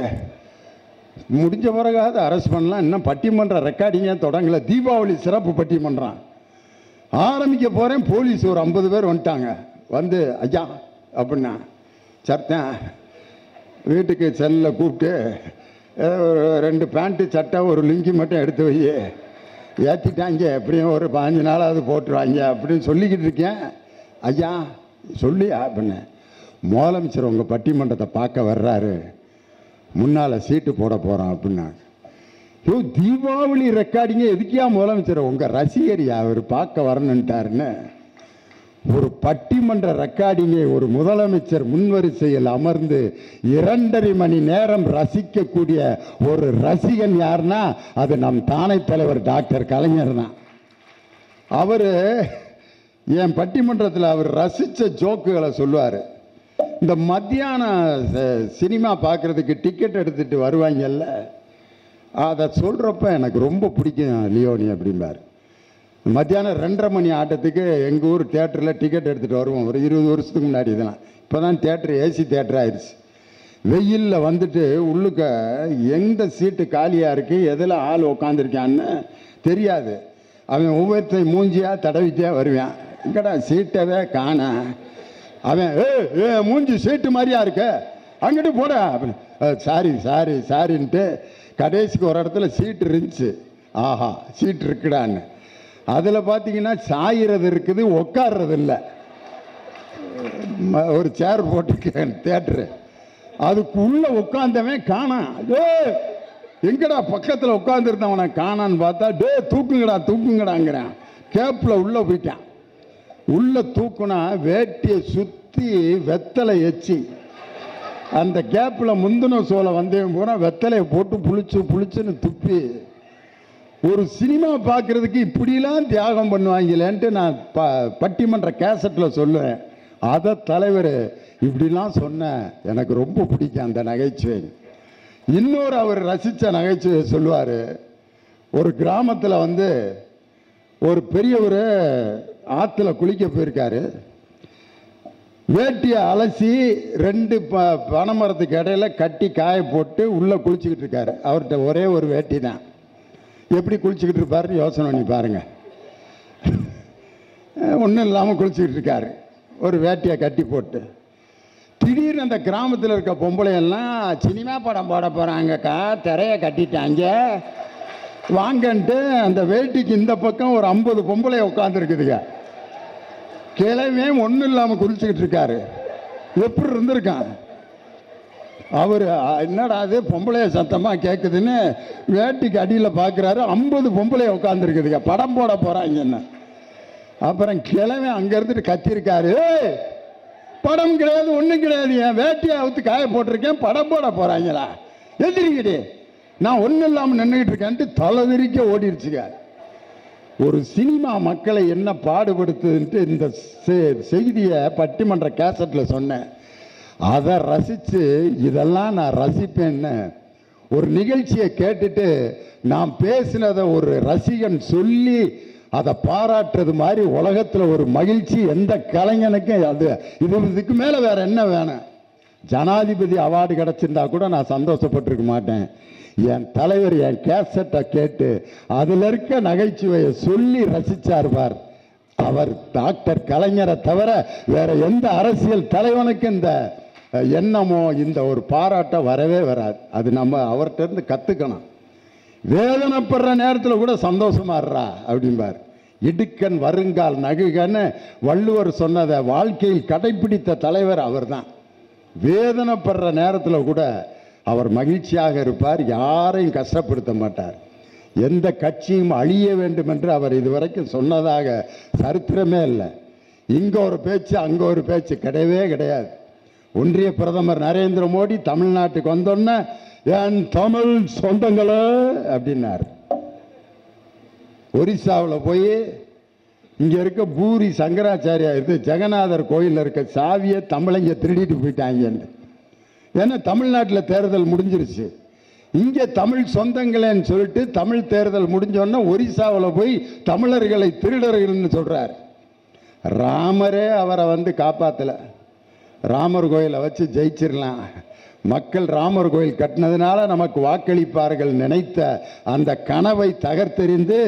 முடிஞ்ச பிறகாவது அரெஸ்ட் பண்ணலாம். இன்னும் பட்டிமன்ற ரெக்கார்டிங்கே தொடங்கல. தீபாவளி சிறப்பு பட்டிமன்றம் ஆரம்பிக்க போகிறேன். போலீஸ் ஒரு 50 பேர் வந்துட்டாங்க. வந்து ஐயா அப்படின்னா சர்த்தேன் வீட்டுக்கு செல்லில் கூப்பிட்டு ஒரு 2 பேண்ட்டு சட்டை ஒரு லுங்கி மட்டும் எடுத்து வை, ஏற்றிட்டாங்க, எப்படியும் ஒரு 15 நாளாவது போட்டுருவாங்க அப்படின்னு சொல்லிக்கிட்டு இருக்கேன். ஐயா சொல்லி அப்படின்னு முதலமைச்சர் உங்கள் பட்டிமன்றத்தை பார்க்க வர்றாரு, முன்னால் சீட்டு போட போகிறோம் அப்படின்னாங்க. ஐயோ தீபாவளி ரெக்கார்டிங்க எதுக்கியா முதலமைச்சர், உங்கள் ரசிகரியா அவர் பார்க்க வரணுன்ட்டாருன்னு. ஒரு பட்டிமன்ற ரெக்கார்டிங்கை ஒரு முதலமைச்சர் முன்வரிசையில் அமர்ந்து 2.5 மணி நேரம் ரசிக்கக்கூடிய ஒரு ரசிகன் யாருன்னா அது நம் தானை தலைவர் டாக்டர் கலைஞர் தான். அவர் என் பட்டிமன்றத்தில் அவர் ரசித்த ஜோக்குகளை சொல்லுவார். இந்த மத்தியானம் சினிமா பார்க்குறதுக்கு டிக்கெட் எடுத்துகிட்டு வருவாங்கல்ல, அதை சொல்கிறப்ப எனக்கு ரொம்ப பிடிக்கும் லியோனி அப்படிம்பார். மத்தியானம் 2:30 மணி ஆட்டத்துக்கு எங்கள் ஊர் தேட்டரில் டிக்கெட் எடுத்துகிட்டு வருவோம். ஒரு 20 வருஷத்துக்கு முன்னாடி. இதெல்லாம் இப்போ தான் தேட்டர் ஏசி தேட்டர் ஆயிடுச்சு. வெயிலில் வந்துட்டு உள்ளுக்க எந்த சீட்டு காலியாக இருக்குது, எதில் ஆள் உக்காந்துருக்கான்னு தெரியாது. அவன் ஒவ்வொருத்தையும் மூஞ்சியாக தடவிட்டே வருவான். இங்கடா சீட்டவே காண. அவன் மூஞ்சி சீட்டு மாதிரியா இருக்க, அங்கிட்டு போட அப்படின்னு சாரி சாரி சாரின்ட்டு கடைசிக்கு ஒரு இடத்துல சீட்டு இருந்துச்சு. ஆஹா சீட்டு இருக்குடான்னு. அதில் பார்த்தீங்கன்னா சாயிறது இருக்குது, உட்கார்றது இல்லை. ஒரு சேர் போட்டிருக்கேன் தேட்டரு, அதுக்கு உள்ளே உட்காந்தவன் காணான். எங்கடா பக்கத்தில் உட்காந்துருந்தவனை காணான்னு பார்த்தா தூக்குங்கடா தூக்குங்கடாங்கிறான். கேப்பில் உள்ளே போயிட்டான். உள்ளே தூக்குனா வேட்டியை சுற்றி வெத்தலை எச்சி அந்த கேப்பில் முந்தின சோலை வந்தவன் பூரா வெத்தலையை போட்டு புளிச்சுன்னு துப்பி. ஒரு சினிமா பார்க்குறதுக்கு இப்படிலாம் தியாகம் பண்ணுவாங்களேன்ட்டு நான் பட்டிமன்ற கேசட்டில் சொல்லுவேன். அதை தலைவர் இப்படிலாம் சொன்ன எனக்கு ரொம்ப பிடிக்கும் அந்த நகைச்சுவை. இன்னொரு அவர் ரசித்த நகைச்சுவை சொல்லுவார். ஒரு கிராமத்தில் வந்து ஒரு பெரியவர் ஆற்றுல குளிக்க போயிருக்காரு. வேட்டியை அலசி 2 பனைமரத்துக்கு இடையில கட்டி காய போட்டு உள்ளே குளிச்சுக்கிட்டு இருக்காரு. அவர்கிட்ட ஒரே ஒரு வேட்டி தான். எப்படி குளிச்சுக்கிட்டு இருப்பாருன்னு யோசனை பண்ணி பாருங்க. ஒன்றும் இல்லாமல் குளிச்சுக்கிட்டு இருக்காரு ஒரு வேட்டியை கட்டி போட்டு. திடீர்னு அந்த கிராமத்தில் இருக்க பொம்பளையெல்லாம் சினிமா படம் போட போகிறாங்கக்கா, திரையை கட்டிட்டாங்க வாங்கன்ட்டு அந்த வேட்டிக்கு இந்த பக்கம் ஒரு 50 பொம்பளை உட்காந்துருக்குதுங்க. கிழமே ஒன்றும் இல்லாமல் குளிச்சுக்கிட்டு இருக்காரு. எப்படி இருந்திருக்கான் அவர்? என்னடா அது பொம்பளைய சத்தமாக கேட்குதுன்னு வேட்டிக்கு அடியில் பார்க்குறாரு. 50 பொம்பளைய உட்காந்துருக்குதுங்க, படம் போட போகிறாங்கன்னு. அப்புறம் கிழமை அங்கே இருந்துட்டு கத்திருக்காரு, படம் கிடையாது ஒன்றும் கிடையாது, என் வேட்டியை அவுத்து காய போட்டிருக்கேன், படம் போட போகிறாங்களா, எதிரிக்கிட்டே நான் ஒன்றும் இல்லாமல் நின்றுக்கிட்டு இருக்கேன்ட்டு தலைவிரிக்க ஓடிடுச்சுங்க. ஒரு சினிமா மக்களை என்ன பாடுபடுத்துதுன்ட்டு இந்த செய்தியை பட்டிமன்ற கேசட்டில் சொன்னேன். அதை ரசித்து இதெல்லாம் நான் ரசிப்பேன்னு ஒரு நிகழ்ச்சியை கேட்டுட்டு நான் பேசினதை ஒரு ரசிகன் சொல்லி அதை பாராட்டுறது மாதிரி உலகத்தில் ஒரு மகிழ்ச்சி எந்த கலைஞனுக்கும் அது இதுக்கு மேலே வேற என்ன வேணும்? ஜனாதிபதி அவார்டு கிடச்சிருந்தா கூட நான் சந்தோஷப்பட்டிருக்க மாட்டேன். என் தலைவர் என் கேசட்டை கேட்டு அதில் இருக்க நகைச்சுவையை சொல்லி ரசிச்சார் பார். அவர் டாக்டர் கலைஞரை தவிர வேற எந்த அரசியல் தலைவனுக்கு இந்த எண்ணமோ இந்த ஒரு பாராட்டம் வரவே வராது. அது நம்ம அவர்கிட்ட இருந்து கற்றுக்கணும். வேதனைப்படுற நேரத்தில் கூட சந்தோஷமாடுறா அப்படிம்பார். இடுக்கன் வருங்கால் நகுகன்னு வள்ளுவர் சொன்னதை வாழ்க்கையில் கடைபிடித்த தலைவர் அவர் தான். வேதனைப்படுற நேரத்தில் கூட அவர் மகிழ்ச்சியாக இருப்பார், யாரையும் கஷ்டப்படுத்த மாட்டார். எந்த கட்சியும் அழிய வேண்டும் என்று அவர் இதுவரைக்கும் சொன்னதாக சரித்திரமே இல்லை. இங்கே ஒரு பேச்சு அங்கே ஒரு பேச்சு கிடையவே கிடையாது. ஒன்றிய பிரதமர் நரேந்திர மோடி தமிழ்நாட்டுக்கு வந்தோன்னே என் தமிழ் சொந்தங்களே அப்படின்னார். ஒரிசாவில் போய் இங்கே இருக்க பூரி சங்கராச்சாரியா ஜெகநாதர் கோயிலில் இருக்க சாவியை தமிழங்க திருடிட்டு போயிட்டாங்கன்னு. ஏன்னா தமிழ்நாட்டில் தேர்தல் முடிஞ்சிருச்சு. இங்கே தமிழ் சொந்தங்களேன்னு சொல்லிட்டு தமிழ் தேர்தல் முடிஞ்சோன்னா ஒரிசாவில் போய் தமிழர்களை திருடர்கள்னு சொல்கிறார். ராமரே அவரை காப்பாற்றலை. ராமர் கோயிலை வச்சு ஜெயிச்சிடலாம், மக்கள் ராமர் கோயில் கட்டினதுனால நமக்கு வாக்களிப்பார்கள் நினைத்த அந்த கனவை தகர்த்தெறிந்து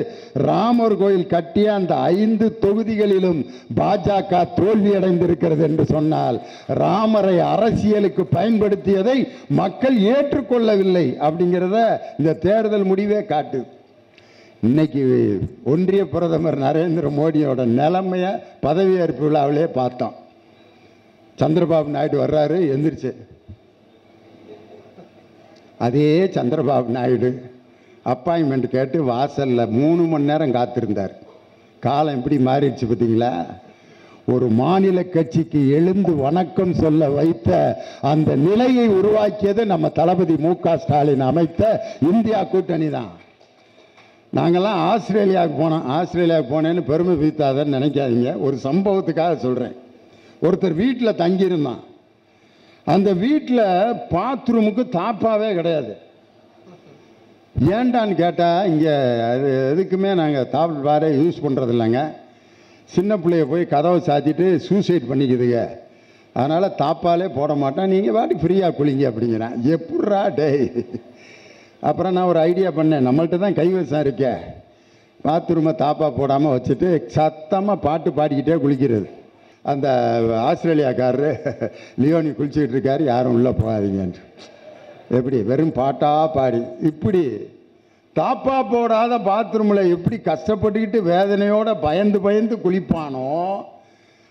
ராமர் கோயில் கட்டிய அந்த 5 தொகுதிகளிலும் பாஜக தோல்வியடைந்திருக்கிறது என்று சொன்னால் ராமரை அரசியலுக்கு பயன்படுத்தியதை மக்கள் ஏற்றுக்கொள்ளவில்லை அப்படிங்கிறத இந்த தேர்தல் முடிவே காட்டுது. இன்னைக்கு ஒன்றிய பிரதமர் நரேந்திர மோடியோட நிலைமையை பதவியேற்பு விழாவிலே பார்த்தோம். சந்திரபாபு நாயுடு வர்றாரு, எந்திரிச்சு அதே சந்திரபாபு நாயுடு அப்பாயின்மெண்ட் கேட்டு வாசலில் 3 மணி நேரம் காத்திருந்தார். காலம் எப்படி மாறிடுச்சு பார்த்தீங்களா? ஒரு மாநில கட்சிக்கு எழுந்து வணக்கம் சொல்ல வைத்த அந்த நிலையை உருவாக்கியது நம்ம தளபதி மு.க. ஸ்டாலின் அமைத்த இந்தியா கூட்டணி தான். நாங்கள்லாம் ஆஸ்திரேலியாவுக்கு போனேன்னு பெருமை பீத்தாதன்னு நினைக்காதீங்க. ஒரு சம்பவத்துக்காக சொல்கிறேன். ஒருத்தர் வீட்டில் தங்கியிருந்தான். அந்த வீட்டில் பாத்ரூமுக்கு தாப்பாவே கிடையாது. ஏண்டான்னு கேட்டால் இங்கே அது எதுக்குமே நாங்கள் தாப்பாரே யூஸ் பண்ணுறது இல்லைங்க. சின்ன பிள்ளைய போய் கதவை சாத்திட்டு சூசைட் பண்ணிக்குதுங்க, அதனால் தாப்பாலே போட மாட்டேன், நீங்கள் வாட்டி ஃப்ரீயாக குளிங்க அப்படிங்கிறேன். எப்பட்றா டேய்? அப்புறம் நான் ஒரு ஐடியா பண்ணேன், நம்மள்ட்ட தான் கைவசம் இருக்கே, பாத்ரூமை தாப்பா போடாமல் வச்சுட்டு சத்தமாக பாட்டு பாடிக்கிட்டே குளிக்கிறது. அந்த ஆஸ்திரேலியாக்காரரு லியோனி குளிச்சுக்கிட்டு இருக்காரு, யாரும் உள்ளே போகாதீங்கன்ட்டு. எப்படி வெறும் பாட்டா பாடி இப்படி தாப்பா போடாத பாத்ரூமில் எப்படி கஷ்டப்பட்டுக்கிட்டு வேதனையோட பயந்து பயந்து குளிப்பானோ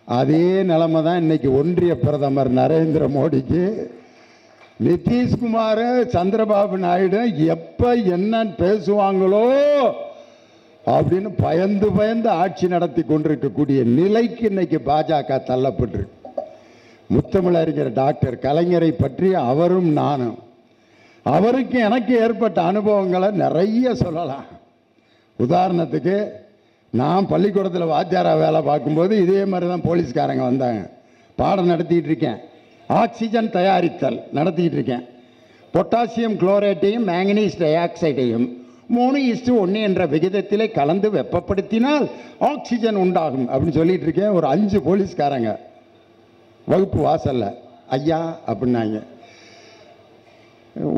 அதே நிலைமை தான் இன்னைக்கு ஒன்றிய பிரதமர் நரேந்திர மோடிக்கு. நிதிஷ்குமார் சந்திரபாபு நாயுடு எப்போ என்னன்னு பேசுவாங்களோ அப்படின்னு பயந்து பயந்து ஆட்சி நடத்தி கொண்டிருக்கக்கூடிய நிலைக்கு இன்னைக்கு பாஜக தள்ளப்பட்டிருக்கு. முத்தமிழறிஞர் டாக்டர் கலைஞரை பற்றி அவரும் நானும் அவருக்கு எனக்கு ஏற்பட்ட அனுபவங்களை நிறைய சொல்லலாம். உதாரணத்துக்கு நான் பள்ளிக்கூடத்தில் வாத்தியாரா வேலை பார்க்கும்போது இதே மாதிரி தான் போலீஸ்காரங்க வந்தாங்க. பாடம் நடத்திக்கிட்டு இருக்கேன், ஆக்சிஜன் தயாரித்தல் நடத்திக்கிட்டு இருக்கேன். பொட்டாசியம் குளோரேட்டையும் மேங்கனீஸ் டை ஆக்சைடையும் 3:1 என்ற விகிதத்திலே கலந்து வெப்பப்படுத்தினால் ஆக்சிஜன் உண்டாகும் அப்படின்னு சொல்லிட்டு இருக்கேன். ஒரு 5 போலீஸ்காரங்க வகுப்பு வாசல்ல ஐயா அப்படின்னாங்க.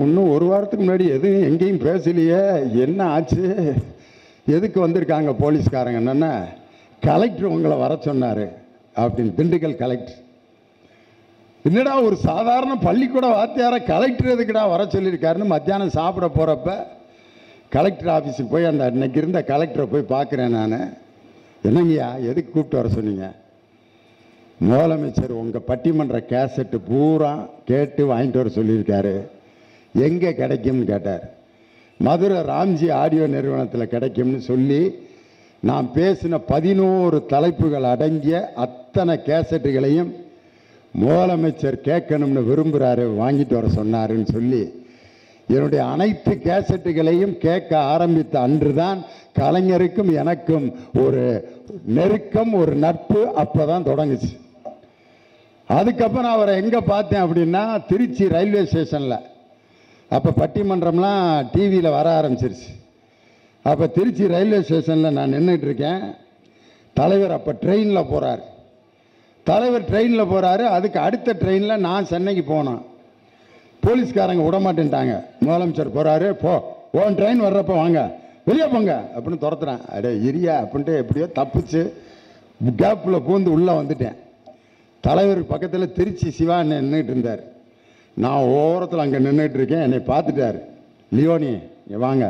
இன்னும் ஒரு வாரத்துக்கு முன்னாடி எதுவும் எங்கேயும் பேசலையே, என்ன ஆச்சு, எதுக்கு வந்திருக்காங்க போலீஸ்காரங்க? என்னென்ன கலெக்டர் உங்களை வர சொன்னார் அப்படின்னு. திண்டுக்கல் கலெக்டர். என்னடா ஒரு சாதாரண பள்ளிக்கூட வாத்தியார கலெக்டர் எதுக்குடா வர சொல்லியிருக்காருன்னு மத்தியானம் சாப்பிட போகிறப்ப கலெக்டர் ஆஃபீஸுக்கு போய் அந்த அன்னைக்கு இருந்த கலெக்டரை போய் பார்க்குறேன் நான். என்னங்கய்யா எதுக்கு கூப்பிட்டு வர சொன்னீங்க? முதலமைச்சர் உங்கள் பட்டிமன்ற கேசட்டு பூரா கேட்டு வாங்கிட்டு வர சொல்லியிருக்காரு, எங்கே கிடைக்கும்னு கேட்டார். மதுரை ராம்ஜி ஆடியோ நிறுவனத்தில் கிடைக்கும்னு சொல்லி நான் பேசின 11 தலைப்புகள் அடங்கிய அத்தனை கேசட்டுகளையும் முதலமைச்சர் கேட்கணும்னு விரும்புகிறாரு, வாங்கிட்டு வர சொன்னாருன்னு சொல்லி என்னுடைய அனைத்து கேசட்டுகளையும் கேட்க ஆரம்பித்த அன்றுதான் கலைஞருக்கும் எனக்கும் ஒரு நெருக்கம், ஒரு நட்பு அப்போ தான் தொடங்குச்சு. அதுக்கப்புறம் அவரை எங்கே பார்த்தேன் அப்படின்னா திருச்சி ரயில்வே ஸ்டேஷனில். அப்போ பட்டிமன்றம்லாம் டிவியில் வர ஆரம்பிச்சிருச்சு. அப்போ திருச்சி ரயில்வே ஸ்டேஷனில் நான் நின்றுட்டு இருக்கேன். தலைவர் அப்போ ட்ரெயினில் போகிறார். தலைவர் ட்ரெயினில் போகிறாரு. அதுக்கு அடுத்த ட்ரெயினில் நான் சென்னைக்கு போனேன். போலீஸ்காரங்க விட மாட்டேன்ட்டாங்க. முதலமைச்சர் போகிறாரு, போ ஓன் ட்ரெயின் வர்றப்போ வாங்க, வெளியே போங்க அப்படின்னு துரத்துறேன். அடே இரியா அப்படின்ட்டு எப்படியோ தப்பிச்சு கேப்பில் பூந்து உள்ளே வந்துட்டேன். தலைவர் பக்கத்தில் திருச்சி சிவா நின்றுட்டு இருந்தார். நான் ஓரத்தில் அங்கே நின்றுட்டு இருக்கேன். என்னை பார்த்துட்டார். லியோனி இங்கே வாங்க,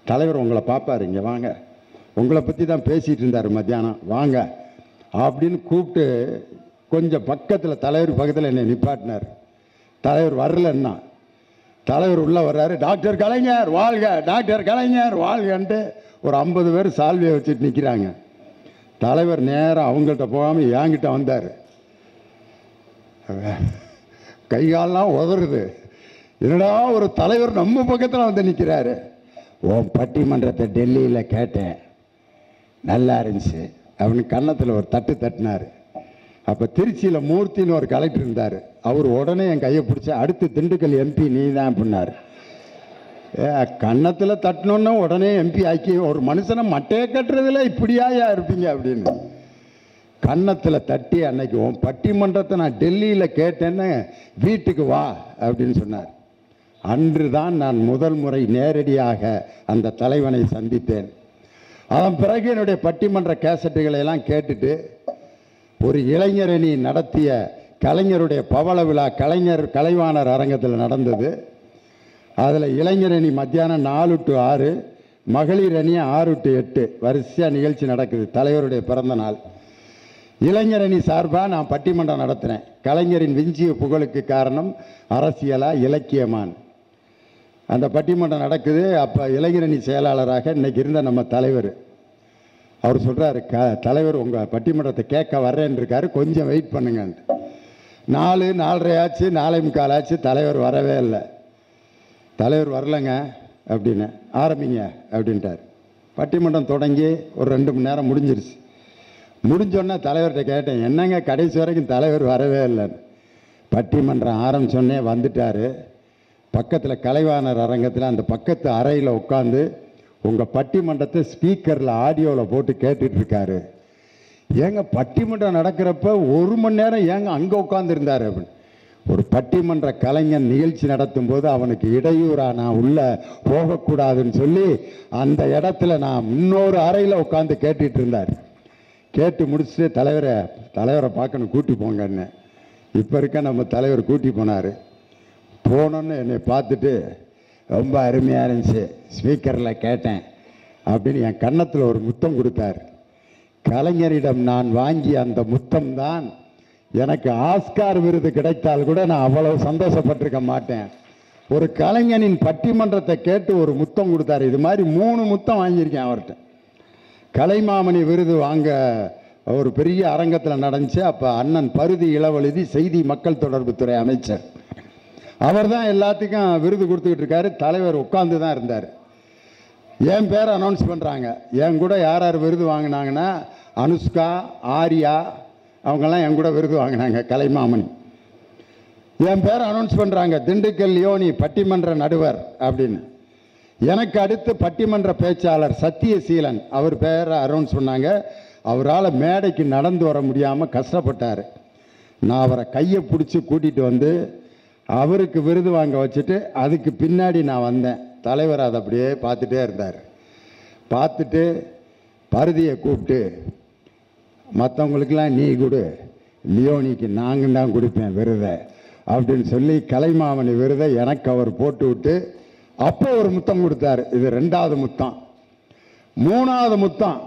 தலைவர் உங்களை பார்ப்பார், இங்கே வாங்க, உங்களை பற்றி தான் பேசிகிட்டு இருந்தார் மத்தியானம், வாங்க அப்படின்னு கூப்பிட்டு கொஞ்சம் பக்கத்தில் தலைவர் பக்கத்தில் என்னை நிப்பாட்டினார். தலைவர் வரலன்னா தலைவர் உள்ளே வர்றாரு. டாக்டர் கலைஞர் வாழ்க, டாக்டர் கலைஞர் வாழ்கன்ட்டு ஒரு 50 பேர் சால்வையை வச்சுட்டு நிற்கிறாங்க. தலைவர் நேரம் அவங்கள்ட்ட போகாமல் என்கிட்ட வந்தார். கைகாலெலாம் உதறுது. என்னடா ஒரு தலைவர் நம்ம பக்கத்தில் வந்து நிற்கிறாரு. உன் பட்டிமன்றத்தை டெல்லியில் கேட்டேன், நல்லா இருந்துச்சு அப்படின்னு கன்னத்தில் ஒரு தட்டு தட்டினார். அப்போ திருச்சியில் மூர்த்தின்னு ஒரு கலெக்டர் இருந்தார். அவர் உடனே என் கையை பிடிச்சி, அடுத்து திண்டுக்கல் எம்பி நீ தான் அப்படின்னார். கன்னத்தில் தட்டினோன்னா உடனே எம்பி ஆக்கி ஒரு மனுஷனை மட்டையை கட்டுறதுல இப்படியாயா இருப்பீங்க அப்படின்னு கன்னத்தில் தட்டி, அன்னைக்கு உன் பட்டிமன்றத்தை நான் டெல்லியில் கேட்டேன்னு வீட்டுக்கு வா அப்படின்னு சொன்னார். அன்று தான் நான் முதல் முறை நேரடியாக அந்த தலைவனை சந்தித்தேன். அதன் பிறகு என்னுடைய பட்டிமன்ற கேசட்டுகளை எல்லாம் கேட்டுட்டு ஒரு இளைஞரணி நடத்திய கலைஞருடைய பவள விழா கலைவாணர் அரங்கத்தில் நடந்தது. அதில் இளைஞரணி மத்தியானம் 4 to 6, மகளிர் அணி 6 to 8 வரிசையாக நிகழ்ச்சி நடக்குது. தலைவருடைய பிறந்த நாள். இளைஞரணி சார்பாக நான் பட்டிமன்றம் நடத்துகிறேன். கலைஞரின் விஞ்சிய புகழுக்கு காரணம் அரசியலா இலக்கியமான். அந்த பட்டிமன்றம் நடக்குது. அப்போ இளைஞரணி செயலாளராக இன்னைக்கு இருந்த நம்ம தலைவர் அவர் சொல்கிறாரு, தலைவர் உங்கள் பட்டிமன்றத்தை கேட்க வர்றேன்னு இருக்காரு, கொஞ்சம் வெயிட் பண்ணுங்கன்ட்டு. 4:30 ஆச்சு, 4:45 ஆச்சு, தலைவர் வரவே இல்லை. தலைவர் வரலைங்க அப்படின்னு, ஆரம்பிங்க அப்படின்ட்டார். பட்டிமன்றம் தொடங்கி ஒரு 2 மணி நேரம் முடிஞ்சிருச்சு. முடிஞ்சோடனே தலைவர்கிட்ட கேட்டேன், என்னங்க கடைசி வரைக்கும் தலைவர் வரவே இல்லைன்னு. பட்டிமன்றம் ஆரம்பிச்சோடனே வந்துட்டார். பக்கத்தில் கலைவாணர் அரங்கத்தில் அந்த பக்கத்து அறையில் உட்காந்து உங்கள் பட்டிமன்றத்தை ஸ்பீக்கரில் ஆடியோவில் போட்டு கேட்டுட்ருக்காரு. ஏங்க பட்டிமன்றம் நடக்கிறப்ப 1 மணி நேரம் ஏங்க அங்கே உட்காந்துருந்தார் அப்படின்னு. ஒரு பட்டிமன்ற கலைஞன் நிகழ்ச்சி நடத்தும் போது அவனுக்கு இடையூறாக நான் உள்ளே போகக்கூடாதுன்னு சொல்லி அந்த இடத்துல நான் இன்னொரு அறையில் உட்காந்து கேட்டுட்டு இருந்தார். கேட்டு முடிச்சுட்டு தலைவரை பார்க்கணும், கூட்டி போங்கன்னு. இப்போ இருக்க நம்ம தலைவர் கூட்டி போனார். போனோன்னு என்னை பார்த்துட்டு, ரொம்ப அருமையாக இருந்துச்சு, ஸ்பீக்கரில் கேட்டேன் அப்படின்னு என் கன்னத்தில் ஒரு முத்தம் கொடுத்தார். கலைஞரிடம் நான் வாங்கிய அந்த முத்தம் தான் எனக்கு ஆஸ்கார் விருது கிடைத்தால் கூட நான் அவ்வளவு சந்தோஷப்பட்டிருக்க மாட்டேன். ஒரு கலைஞனின் பட்டிமன்றத்தை கேட்டு ஒரு முத்தம் கொடுத்தாரு. இது மாதிரி 3 முத்தம் வாங்கியிருக்கேன் அவர்கிட்ட. கலைமாமணி விருது வாங்க ஒரு பெரிய அரங்கத்தில் நடந்துச்சு. அப்போ அண்ணன் பருதி இளவழுதி செய்தி மக்கள் தொடர்புத்துறை அமைச்சர் அவர் தான் எல்லாத்துக்கும் விருது கொடுத்துக்கிட்டு இருக்காரு. தலைவர் உட்கார்ந்து தான் இருந்தார். என் பேரை அனௌன்ஸ் பண்ணுறாங்க. என் கூட யார் யார் விருது வாங்கினாங்கன்னா அனுஷ்கா, ஆர்யா அவங்கெல்லாம் என் கூட விருது வாங்கினாங்க. கலைமாமணி என் பேரை அனௌன்ஸ் பண்ணுறாங்க, திண்டுக்கல் லியோனி பட்டிமன்ற நடுவர் அப்படின்னு. எனக்கு அடுத்து பட்டிமன்ற பேச்சாளர் சத்தியசீலன், அவர் பேரை அருண் சொன்னாங்க. அவரால் மேடைக்கு நடந்து வர முடியாமல் கஷ்டப்பட்டார். நான் அவரை கையை பிடிச்சி கூட்டிகிட்டு வந்து அவருக்கு விருது வாங்க வச்சுட்டு அதுக்கு பின்னாடி நான் வந்தேன். தலைவர் அதை அப்படியே பார்த்துட்டே இருந்தார். பார்த்துட்டு பருதியை கூப்பிட்டு, மற்றவங்களுக்கெல்லாம் நீ கொடு, லியோனிக்கு நாங்கள் தான் கொடுப்பேன் விருதை அப்படின்னு சொல்லி கலைமாமணி விருதை எனக்கு அவர் போட்டு விட்டு அப்போ ஒரு முத்தம் கொடுத்தார். இது 2வது முத்தம். 3வது முத்தம்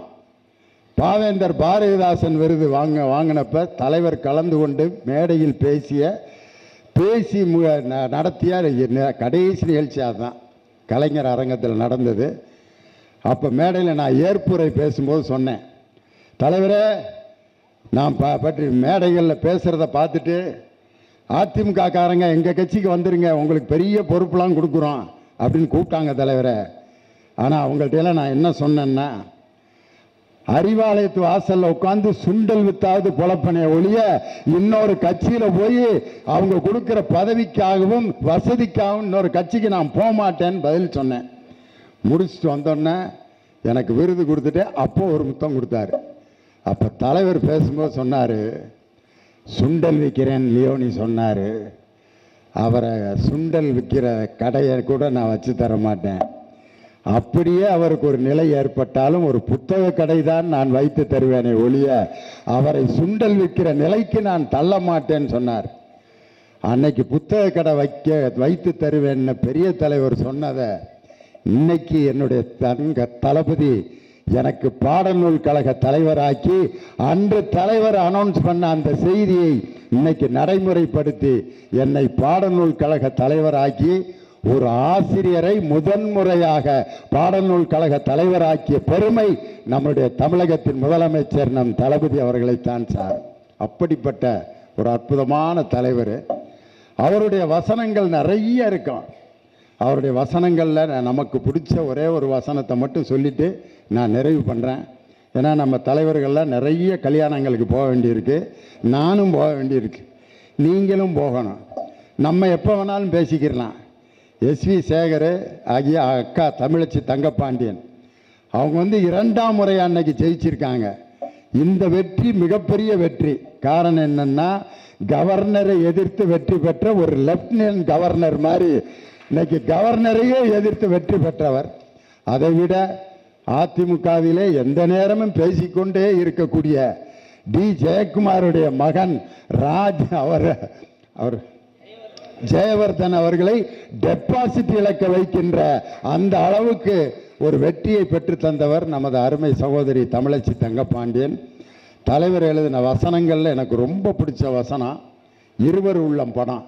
பாவேந்தர் பாரதிதாசன் விருது வாங்கினப்ப தலைவர் கலந்து கொண்டு மேடையில் பேசி நடத்திய கடைசி நிகழ்ச்சியாக தான் கலைஞர் அரங்கத்தில் நடந்தது. அப்போ மேடையில் நான் ஏற்புரை பேசும்போது சொன்னேன், தலைவரே நான் பற்றி மேடைகளில் பேசுகிறத பார்த்துட்டு அதிமுக காரங்க எங்கள் கட்சிக்கு வந்துருங்க, உங்களுக்கு பெரிய பொறுப்புலாம் கொடுக்குறோம் அப்படின்னு கூப்பிட்டாங்க தலைவரை. ஆனால் அவங்கள்ட்ட நான் என்ன சொன்னேன்னா, அறிவாலயத்து வாசல்ல உட்காந்து சுண்டல் வித்தாவது பொழப்பனே ஒழிய இன்னொரு கட்சியில போய் அவங்க கொடுக்கிற பதவிக்காகவும் வசதிக்காகவும் இன்னொரு கட்சிக்கு நான் போக மாட்டேன்னு பதில் சொன்னேன். முடிச்சுட்டு வந்தோடனே எனக்கு விருது கொடுத்துட்டு அப்போ ஒரு முத்தம் கொடுத்தாரு. அப்போ தலைவர் பேசும்போது சொன்னார், சுண்டல் விற்கிறேன் லியோனி சொன்னார், அவரை சுண்டல் விற்கிற கடையை கூட நான் வச்சு தர மாட்டேன், அப்படியே அவருக்கு ஒரு நிலை ஏற்பட்டாலும் ஒரு புத்தக கடை தான் நான் வைத்து தருவேனே ஒழிய அவரை சுண்டல் விற்கிற நிலைக்கு நான் தள்ள மாட்டேன்னு சொன்னார். அன்னைக்கு புத்தக கடை வைத்து தருவேன்னு பெரிய தலைவர் சொன்னதை இன்னைக்கு என்னுடைய தளபதி எனக்கு பாடநூல் கழக தலைவராக்கி அன்று தலைவர் அனௌன்ஸ் பண்ண அந்த செய்தியை இன்னைக்கு நடைமுறைப்படுத்தி என்னை பாடநூல் கழக தலைவராக்கி ஒரு ஆசிரியரை முதன்முறையாக பாடநூல் கழக தலைவராக்கிய பெருமை நம்முடைய தமிழகத்தின் முதலமைச்சர் நம் தளபதி அவர்களைத்தான் சார். அப்படிப்பட்ட ஒரு அற்புதமான தலைவர். அவருடைய வசனங்கள் நிறைய இருக்கும். அவருடைய வசனங்களில் நமக்கு பிடிச்ச ஒரே ஒரு வசனத்தை மட்டும் சொல்லிவிட்டு நான் நிறைவு பண்ணுறேன். ஏன்னா நம்ம தலைவர்கள்லாம் நிறைய கல்யாணங்களுக்கு போக வேண்டியிருக்கு, நானும் போக வேண்டியிருக்கு, நீங்களும் போகணும். நம்ம எப்போ வேணாலும் பேசிக்கிறலாம். எஸ்வி சேகர் ஆகிய அக்கா தமிழச்சி தங்கப்பாண்டியன் அவங்க 2ஆம் முறை அன்னைக்கு ஜெயிச்சிருக்காங்க. இந்த வெற்றி மிகப்பெரிய வெற்றி. காரணம் என்னன்னா, கவர்னரை எதிர்த்து வெற்றி பெற்ற ஒரு லெப்டினன்ட் கவர்னர் மாதிரி இன்னைக்கு கவர்னரையே எதிர்த்து வெற்றி பெற்றவர். அதை விட அதிமுகவிலே எந்த நேரமும் பேசிக்கொண்டே இருக்கக்கூடிய டி ஜெயக்குமாருடைய மகன் ராஜ் அவர் ஜெயவர்தன் அவர்களை டெபாசிட் இழக்க வைக்கின்ற அந்த அளவுக்கு ஒரு வெற்றியை பெற்று தந்தவர் நமது அருமை சகோதரி தமிழச்சி தங்கப்பாண்டியன். தலைவர் எழுதின வசனங்களில் எனக்கு ரொம்ப பிடிச்ச வசனம் இருவர் உள்ளம் படம்.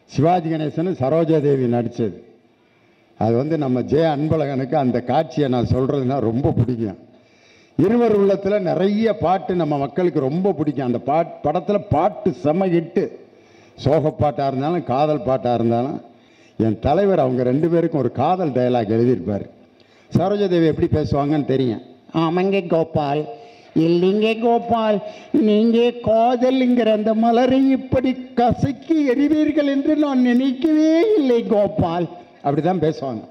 சிவாஜி கணேசன் சரோஜாதேவி நடித்தது. அது நம்ம அன்பழகனுக்கு அந்த காட்சியை நான் சொல்கிறதுனா ரொம்ப பிடிக்கும். இருவர் உள்ளத்தில் நிறைய பாட்டு நம்ம மக்களுக்கு ரொம்ப பிடிக்கும். அந்த படத்தில் பாட்டு செம ஹிட்டு. சோகப்பாட்டாக இருந்தாலும் காதல் பாட்டாக இருந்தாலும் என் தலைவர் அவங்க 2 பேருக்கும் ஒரு காதல் டயலாக் எழுதியிருப்பார். சரோஜாதேவி எப்படி பேசுவாங்கன்னு தெரியும். ஆமாங்க கோபால், இல்லைங்க கோபால், நீங்கள் காதலுங்கிற அந்த மலரை இப்படி கசக்கி எறிவீர்கள் என்று நான் நினைக்கவே இல்லை கோபால். அப்படி தான் பேசுவாங்க.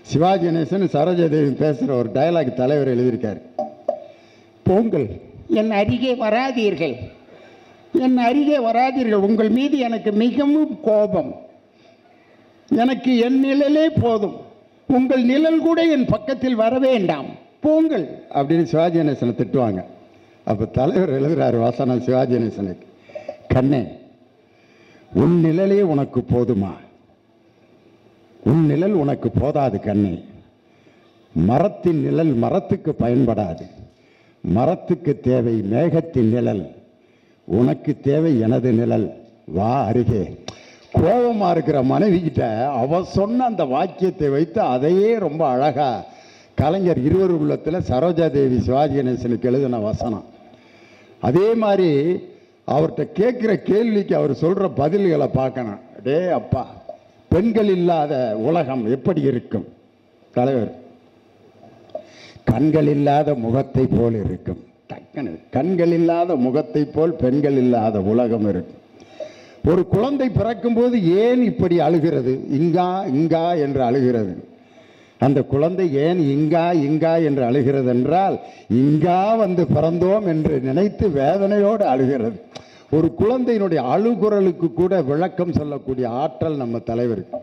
சிவாஜி கணேசன் சரோஜாதேவி பேசுகிற ஒரு டயலாக் தலைவர் எழுதியிருக்காரு. போங்கள், என் அருகே வராதீர்கள், என் அருகே வராதீர்கள், உங்கள் மீது எனக்கு மிகவும் கோபம், எனக்கு என் நிழலே போதும், உங்கள் நிழல் கூட என் பக்கத்தில் வர வேண்டாம், போங்கள் அப்படின்னு சிவாஜி கணேசனை திட்டுவாங்க. அப்போ தலைவர் எழுதுகிறார் வசனம் சிவாஜி கணேசனுக்கு, கண்ணே உன் நிழலே உனக்கு போதுமா, உன் நிழல் உனக்கு போதாது கண்ணே, மரத்தின் நிழல் மரத்துக்கு பயன்படாது, மரத்துக்கு தேவை மேகத்தின் நிழல், உனக்கு தேவை எனது நிழல், வா அருகே. கோபமாக இருக்கிற மனைவி கிட்ட அவ சொன்ன அந்த வாக்கியத்தை வைத்து அதையே ரொம்ப அழகா கலைஞர் இருவர் உள்ளத்தில் சரோஜாதேவி சிவாஜி கணேசனுக்கு எழுதின வசனம். அதே மாதிரி அவர்கிட்ட கேட்குற கேள்விக்கு அவர் சொல்கிற பதில்களை பார்க்கணும். டே அப்பா, பெண்கள் இல்லாத உலகம் எப்படி இருக்கும் தலைவர்? கண்கள் இல்லாத முகத்தை போல் இருக்கும். கண்கள் இல்லாத முகத்தை போல் பெண்கள் இல்லாத உலகம் இருக்கும். ஒரு குழந்தை பிறக்கும் போது ஏன் இப்படி அழுகிறது, இங்கா இங்கா என்று அழுகிறது? அந்த குழந்தை ஏன் இங்கா இங்கா என்று அழுகிறது என்றால், இங்கா வந்து பிறந்தோம் என்று நினைத்து வேதனையோடு அழுகிறது. ஒரு குழந்தையினுடைய அழுகுரலுக்கு கூட விளக்கம் சொல்லக்கூடிய ஆற்றல் நம்ம தலைவருக்கு.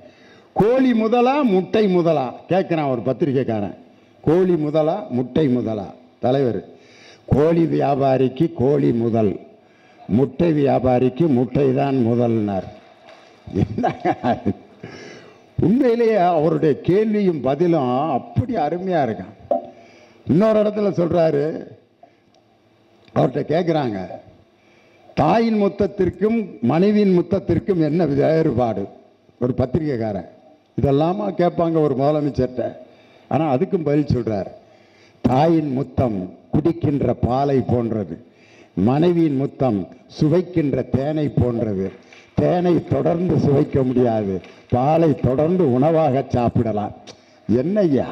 கோழி முதலா முட்டை முதலா கேட்குறான் ஒரு பத்திரிக்கைக்காரன். கோழி முதலா முட்டை முதலா? தலைவர், கோழி வியாபாரிக்கு கோழி முதல், முட்டை வியாபாரிக்கு முட்டை தான் முதல்னார். என்ன உண்மையிலேயே அவருடைய கேள்வியும் பதிலும் அப்படி அருமையா இருக்கான். இன்னொரு இடத்துல சொல்றாரு, அவர்கிட்ட கேட்குறாங்க, தாயின் முத்தத்திற்கும் மனைவியின் முத்தத்திற்கும் என்ன வேறுபாடு? ஒரு பத்திரிகைக்காரன். இதெல்லாமா கேட்பாங்க ஒரு முதலமைச்சர்கிட்ட. ஆனால் அதுக்கும் பதில் சொல்றார். தாயின் முத்தம் குடிக்கின்ற பாலை போன்றது, மனைவியின் முத்தம் சுவைக்கின்ற தேனை போன்றது. தேனை தொடர்ந்து சுவைக்க முடியாது, பாலை தொடர்ந்து உணவாக சாப்பிடலாம். என்னய்யா,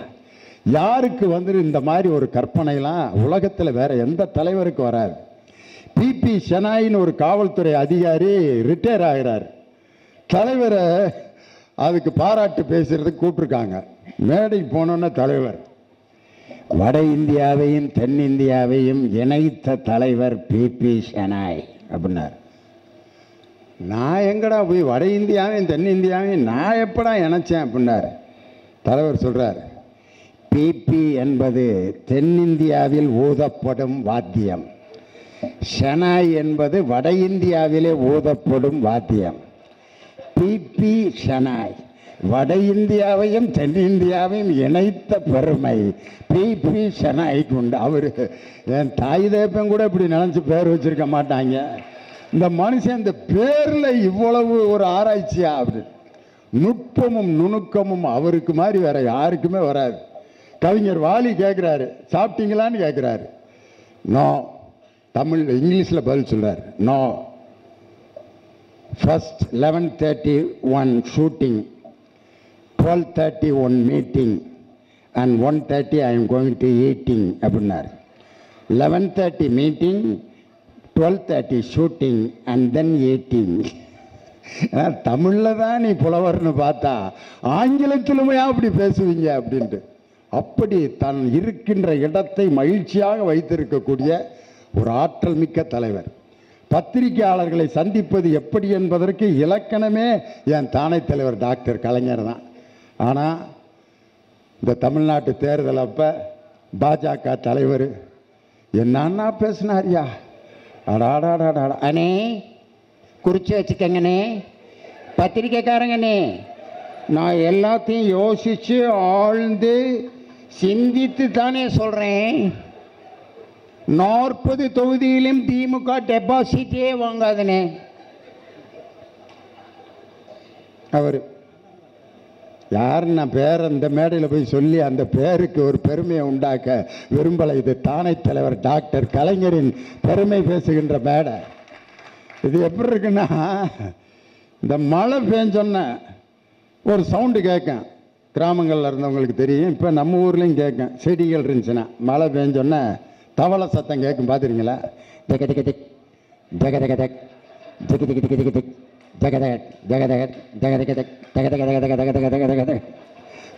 யாருக்கு இந்த மாதிரி ஒரு கற்பனைலாம் உலகத்தில் வேற எந்த தலைவருக்கு வராது. பிபி ஷெனாயின்னு ஒரு காவல்துறை அதிகாரி ரிட்டையர் ஆகிறார். தலைவரை அதுக்கு பாராட்டு பேசுறதுக்கு கூப்பிட்டுருக்காங்க. மேடைக்கு போனோன்னா தலைவர், வட இந்தியாவையும் தென்னிந்தியாவையும் இணைத்த தலைவர் பிபி ஷெனாய் அப்படின்னார். நான் எங்கடா போய் வட இந்தியாவையும் தென்னிந்தியாவையும் நான் எப்படா இணைச்சேன் அப்படின்னாரு. தலைவர் சொல்றார், பிபி என்பது தென்னிந்தியாவில் ஊதப்படும் வாத்தியம், ஷெனாய் என்பது வட இந்தியாவிலே ஊதப்படும் வாத்தியம். பிபி ஷெனாய் வட இந்தியாவையும் தென்னிந்தியாவையும் இணைத்த பெருமை பிபி ஷெனாய்க்கு உண்டு. அவரு என் தாய் தேப்பன் கூட இப்படி நினைச்சு பேர் வச்சிருக்க மாட்டாங்க. இந்த மனுஷன் இந்த பேர்ல இவ்வளவு ஒரு ஆராய்ச்சியா? அப்படி நுட்பமும் நுணுக்கமும் அவருக்கு மாதிரி வேற யாருக்குமே வராது. கவிஞர் வாலி கேட்கிறாரு, சாப்பிட்டீங்களான்னு கேட்கிறாரு. நோ. தமிழ் இங்கிலீஷில் பதில் சொல்றாரு, no. First 11:31 shooting, 12:31 meeting and 1:30 I am going to eating அப்படின்னார். 11:30 meeting, 12:30 shooting and then eating. தமிழில் தான் நீ புலவர்னு பார்த்தா ஆங்கிலத்திலுமே அப்படி பேசுவீங்க அப்படின்ட்டு. அப்படி தன் இருக்கின்ற இடத்தை மகிழ்ச்சியாக வைத்திருக்கக்கூடிய ஒரு ஆற்றல் மிக்க தலைவர். பத்திரிகையாளர்களை சந்திப்பது எப்படி என்பதற்கு இலக்கணமே என் தானை தலைவர் டாக்டர் கலைஞர் தான். ஆனால் இந்த தமிழ்நாட்டு தேர்தல் அப்போ பாஜக தலைவர் என்னன்னா பேசினாரியா, அடாடாடாடா அண்ணே குறித்து வச்சுக்கங்கண்ணே, பத்திரிக்கைக்காரங்கண்ணே, நான் எல்லாத்தையும் யோசித்து ஆழ்ந்து சிந்தித்து தானே சொல்கிறேன். 40 தொகுதியிலும் திமுக டெபாசிட்டே வாங்காதனே. அவர் யாருன்னு நான் பேரை இந்த மேடையில் போய் சொல்லி அந்த பேருக்கு ஒரு பெருமையை உண்டாக்க விரும்பலை. இது தானை தலைவர் டாக்டர் கலைஞரின் பெருமை பேசுகின்ற மேடை. இது எப்படி இருக்குன்னா, இந்த மழை பெஞ்சோன்ன ஒரு சவுண்டு கேட்கும். கிராமங்களில் இருந்தவங்களுக்கு தெரியும், இப்போ நம்ம ஊர்லேயும் கேட்கும். செடிகள் இருந்துச்சுன்னா மழை பெஞ்சோன்ன தவளை சத்தம் கேட்கும். பார்த்துருங்களா? ஜெக ஜெக ஜெக் ஜெக ஜெக ஜெக் ஜெக ஜெக ஜெக ஜெக ஜெக் ஜெகதகட் ஜெகதகட் ஜெகதகட் ஜெகதக ஜெகதக ஜெகதக ஜெகதக.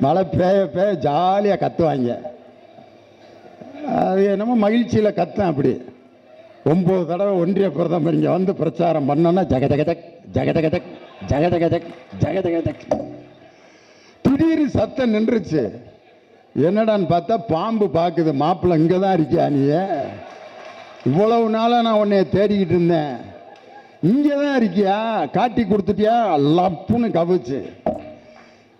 மழை பெய்ய ஜாலியாக கத்துவாங்க. அது என்னமோ மகிழ்ச்சியில் கத்தேன். அப்படி 9 தடவை ஒன்றிய பிரதமர் இங்கே வந்து பிரச்சாரம் பண்ணோன்னா ஜெகதகஜக் ஜெகதகஜக் ஜெகதகஜக் ஜெகதகஜக். திடீர்னு சத்தம் நின்றுச்சு. என்னடான்னு பார்த்தா பாம்பு பார்க்குது. மாப்பிள்ளை இங்கே தான் இருக்கியா நீ? இவ்வளவு நாளாக நான் உன்னைய தேடிக்கிட்டு இருந்தேன், இங்கே தான் இருக்கியா? காட்டி கொடுத்துட்டியா? லப்புன்னு கவிச்சு.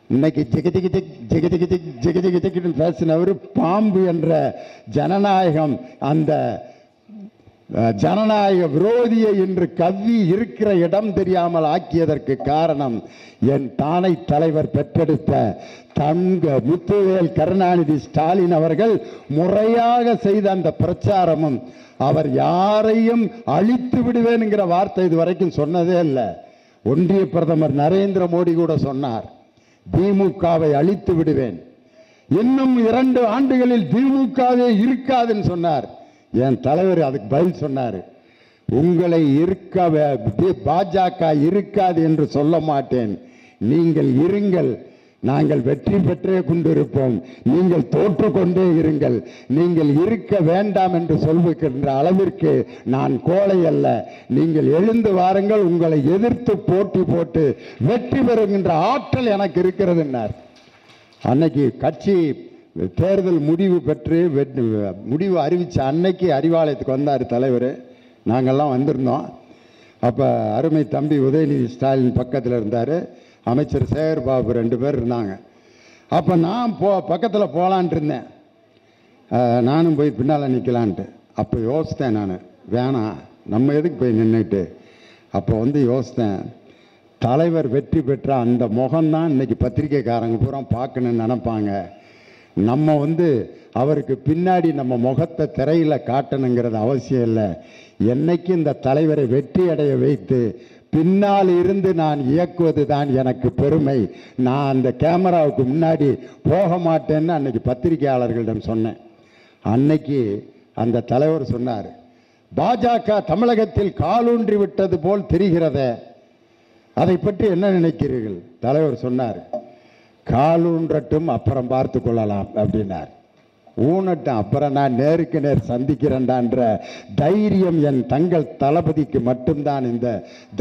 இன்னைக்கு ஜெகஜெக ஜெக் ஜெகஜெக ஜெக் ஜெகஜெக ஜெக்னு பேசினவர் பாம்பு என்ற ஜனநாயகம், அந்த ஜனநாயக விரோதியை இன்று கவ்வி இருக்கிற இடம் தெரியாமல் ஆக்கியதற்கு காரணம் என் தானை தலைவர் பெற்றெடுத்த தங்க முத்துவேல் கருணாநிதி ஸ்டாலின் அவர்கள் முறையாக செய்த அந்த பிரச்சாரமும். அவர் யாரையும் அழித்து விடுவேன்ங்கிற வார்த்தை இதுவரைக்கும் சொன்னதே இல்லை. ஒன்றிய பிரதமர் நரேந்திர மோடி கூட சொன்னார், திமுகவை அழித்து விடுவேன், இன்னும் 2 ஆண்டுகளில் திமுகவே இருக்காதுன்னு சொன்னார். என் தலைவர் அதுக்கு பதில் சொன்னார், உங்களை பாஜக இருக்காது என்று சொல்ல மாட்டேன், நீங்கள் இருங்கள், நாங்கள் வெற்றி பெற்றே கொண்டிருப்போம், நீங்கள் தோற்று கொண்டே இருங்கள், நீங்கள் இருக்க வேண்டாம் என்று சொல்லுகின்ற அளவிற்கு நான் கோழை அல்ல, நீங்கள் எழுந்து வாருங்கள், உங்களை எதிர்த்து போட்டி போட்டு வெற்றி பெறுகின்ற ஆற்றல் எனக்கு இருக்கிறதுன்னார். அன்னைக்கு கட்சி தேர்தல் முடிவு பெற்று முடிவு அறிவித்த அன்னைக்கு அறிவாலயத்துக்கு வந்தார் தலைவர். நாங்கள்லாம் வந்திருந்தோம். அப்போ அருமை தம்பி உதயநிதி ஸ்டாலின் பக்கத்தில் இருந்தார், அமைச்சர் சேகர் பாபு 2 பேர் இருந்தாங்க. அப்போ நான் பக்கத்தில் போகலான்ட்டு இருந்தேன், நானும் போய் பின்னால் நிற்கலான்ட்டு. அப்போ யோசித்தேன், நான் வேணாம், நம்ம எதுக்கு போய் நின்றுட்டு. அப்போ யோசித்தேன், தலைவர் வெற்றி பெற்ற அந்த முகம்தான் இன்னைக்கு பத்திரிக்கைக்காரங்க பூரா பார்க்கணுன்னு நினைப்பாங்க. நம்ம அவருக்கு பின்னாடி நம்ம முகத்தை திரையில் காட்டணுங்கிறது அவசியம் இல்லை. என்னைக்கு இந்த தலைவரை வெற்றி அடைய வைத்து பின்னால் இருந்து நான் இயக்குவது தான் எனக்கு பெருமை. நான் அந்த கேமராவுக்கு முன்னாடி போக மாட்டேன்னு அன்னைக்கு பத்திரிகையாளர்களிடம் சொன்னேன். அன்னைக்கு அந்த தலைவர் சொன்னார், பாஜக தமிழகத்தில் காலூன்றி விட்டது போல் தெரிகிறதே, அதை பற்றி என்ன நினைக்கிறீர்கள்? தலைவர் சொன்னார், காலூன்றட்டும், அப்புறம் பார்த்து கொள்ளலாம் அப்படின்னார். ஊனட்டும், அப்புறம் நான் நேருக்கு நேர் சந்திக்கிறேன்டான்ற தைரியம் என் தங்கள் தளபதிக்கு மட்டும்தான் இந்த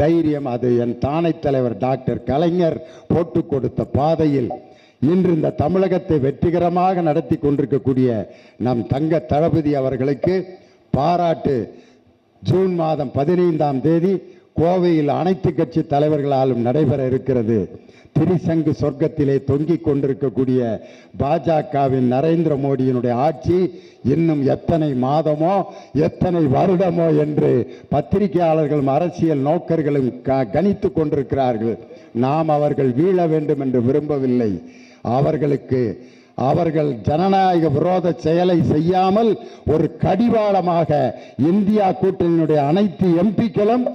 தைரியம். அது என் தானை தலைவர் டாக்டர் கலைஞர் போட்டு கொடுத்த பாதையில் இன்று இந்த தமிழகத்தை வெற்றிகரமாக நடத்தி கொண்டிருக்கக்கூடிய நம் தங்க தளபதி அவர்களுக்கு பாராட்டு. ஜூன் மாதம் 15ஆம் தேதி கோவையில் அனைத்து கட்சி தலைவர்களாலும் நடைபெற இருக்கிறது. திரிசங்கு சொர்க்கத்திலே தொங்கிக் கொண்டிருக்கக்கூடிய பாஜகவின் நரேந்திர மோடியினுடைய ஆட்சி இன்னும் எத்தனை மாதமோ எத்தனை வருடமோ என்று பத்திரிகையாளர்களும் அரசியல் நோக்கர்களும் கணித்து கொண்டிருக்கிறார்கள். நாம் அவர்கள் வீழ வேண்டும் என்று விரும்பவில்லை. அவர்கள் ஜனநாயக விரோத செயலை செய்யாமல் ஒரு கடிவாளமாக இந்தியா கூட்டணியினுடைய அனைத்து எம்பிக்களும்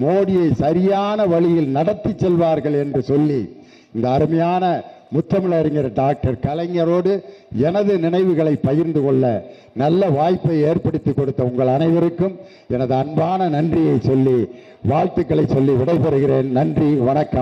மோடியை சரியான வழியில் நடத்தி செல்வார்கள் என்று சொல்லி இந்த அருமையான முத்தமிழறிஞர் டாக்டர் கலைஞரோடு எனது நினைவுகளை பகிர்ந்து கொள்ள நல்ல வாய்ப்பை ஏற்படுத்தி கொடுத்த உங்கள் அனைவருக்கும் எனது அன்பான நன்றியை சொல்லி வாழ்த்துக்களை சொல்லி விடைபெறுகிறேன். நன்றி, வணக்கம்.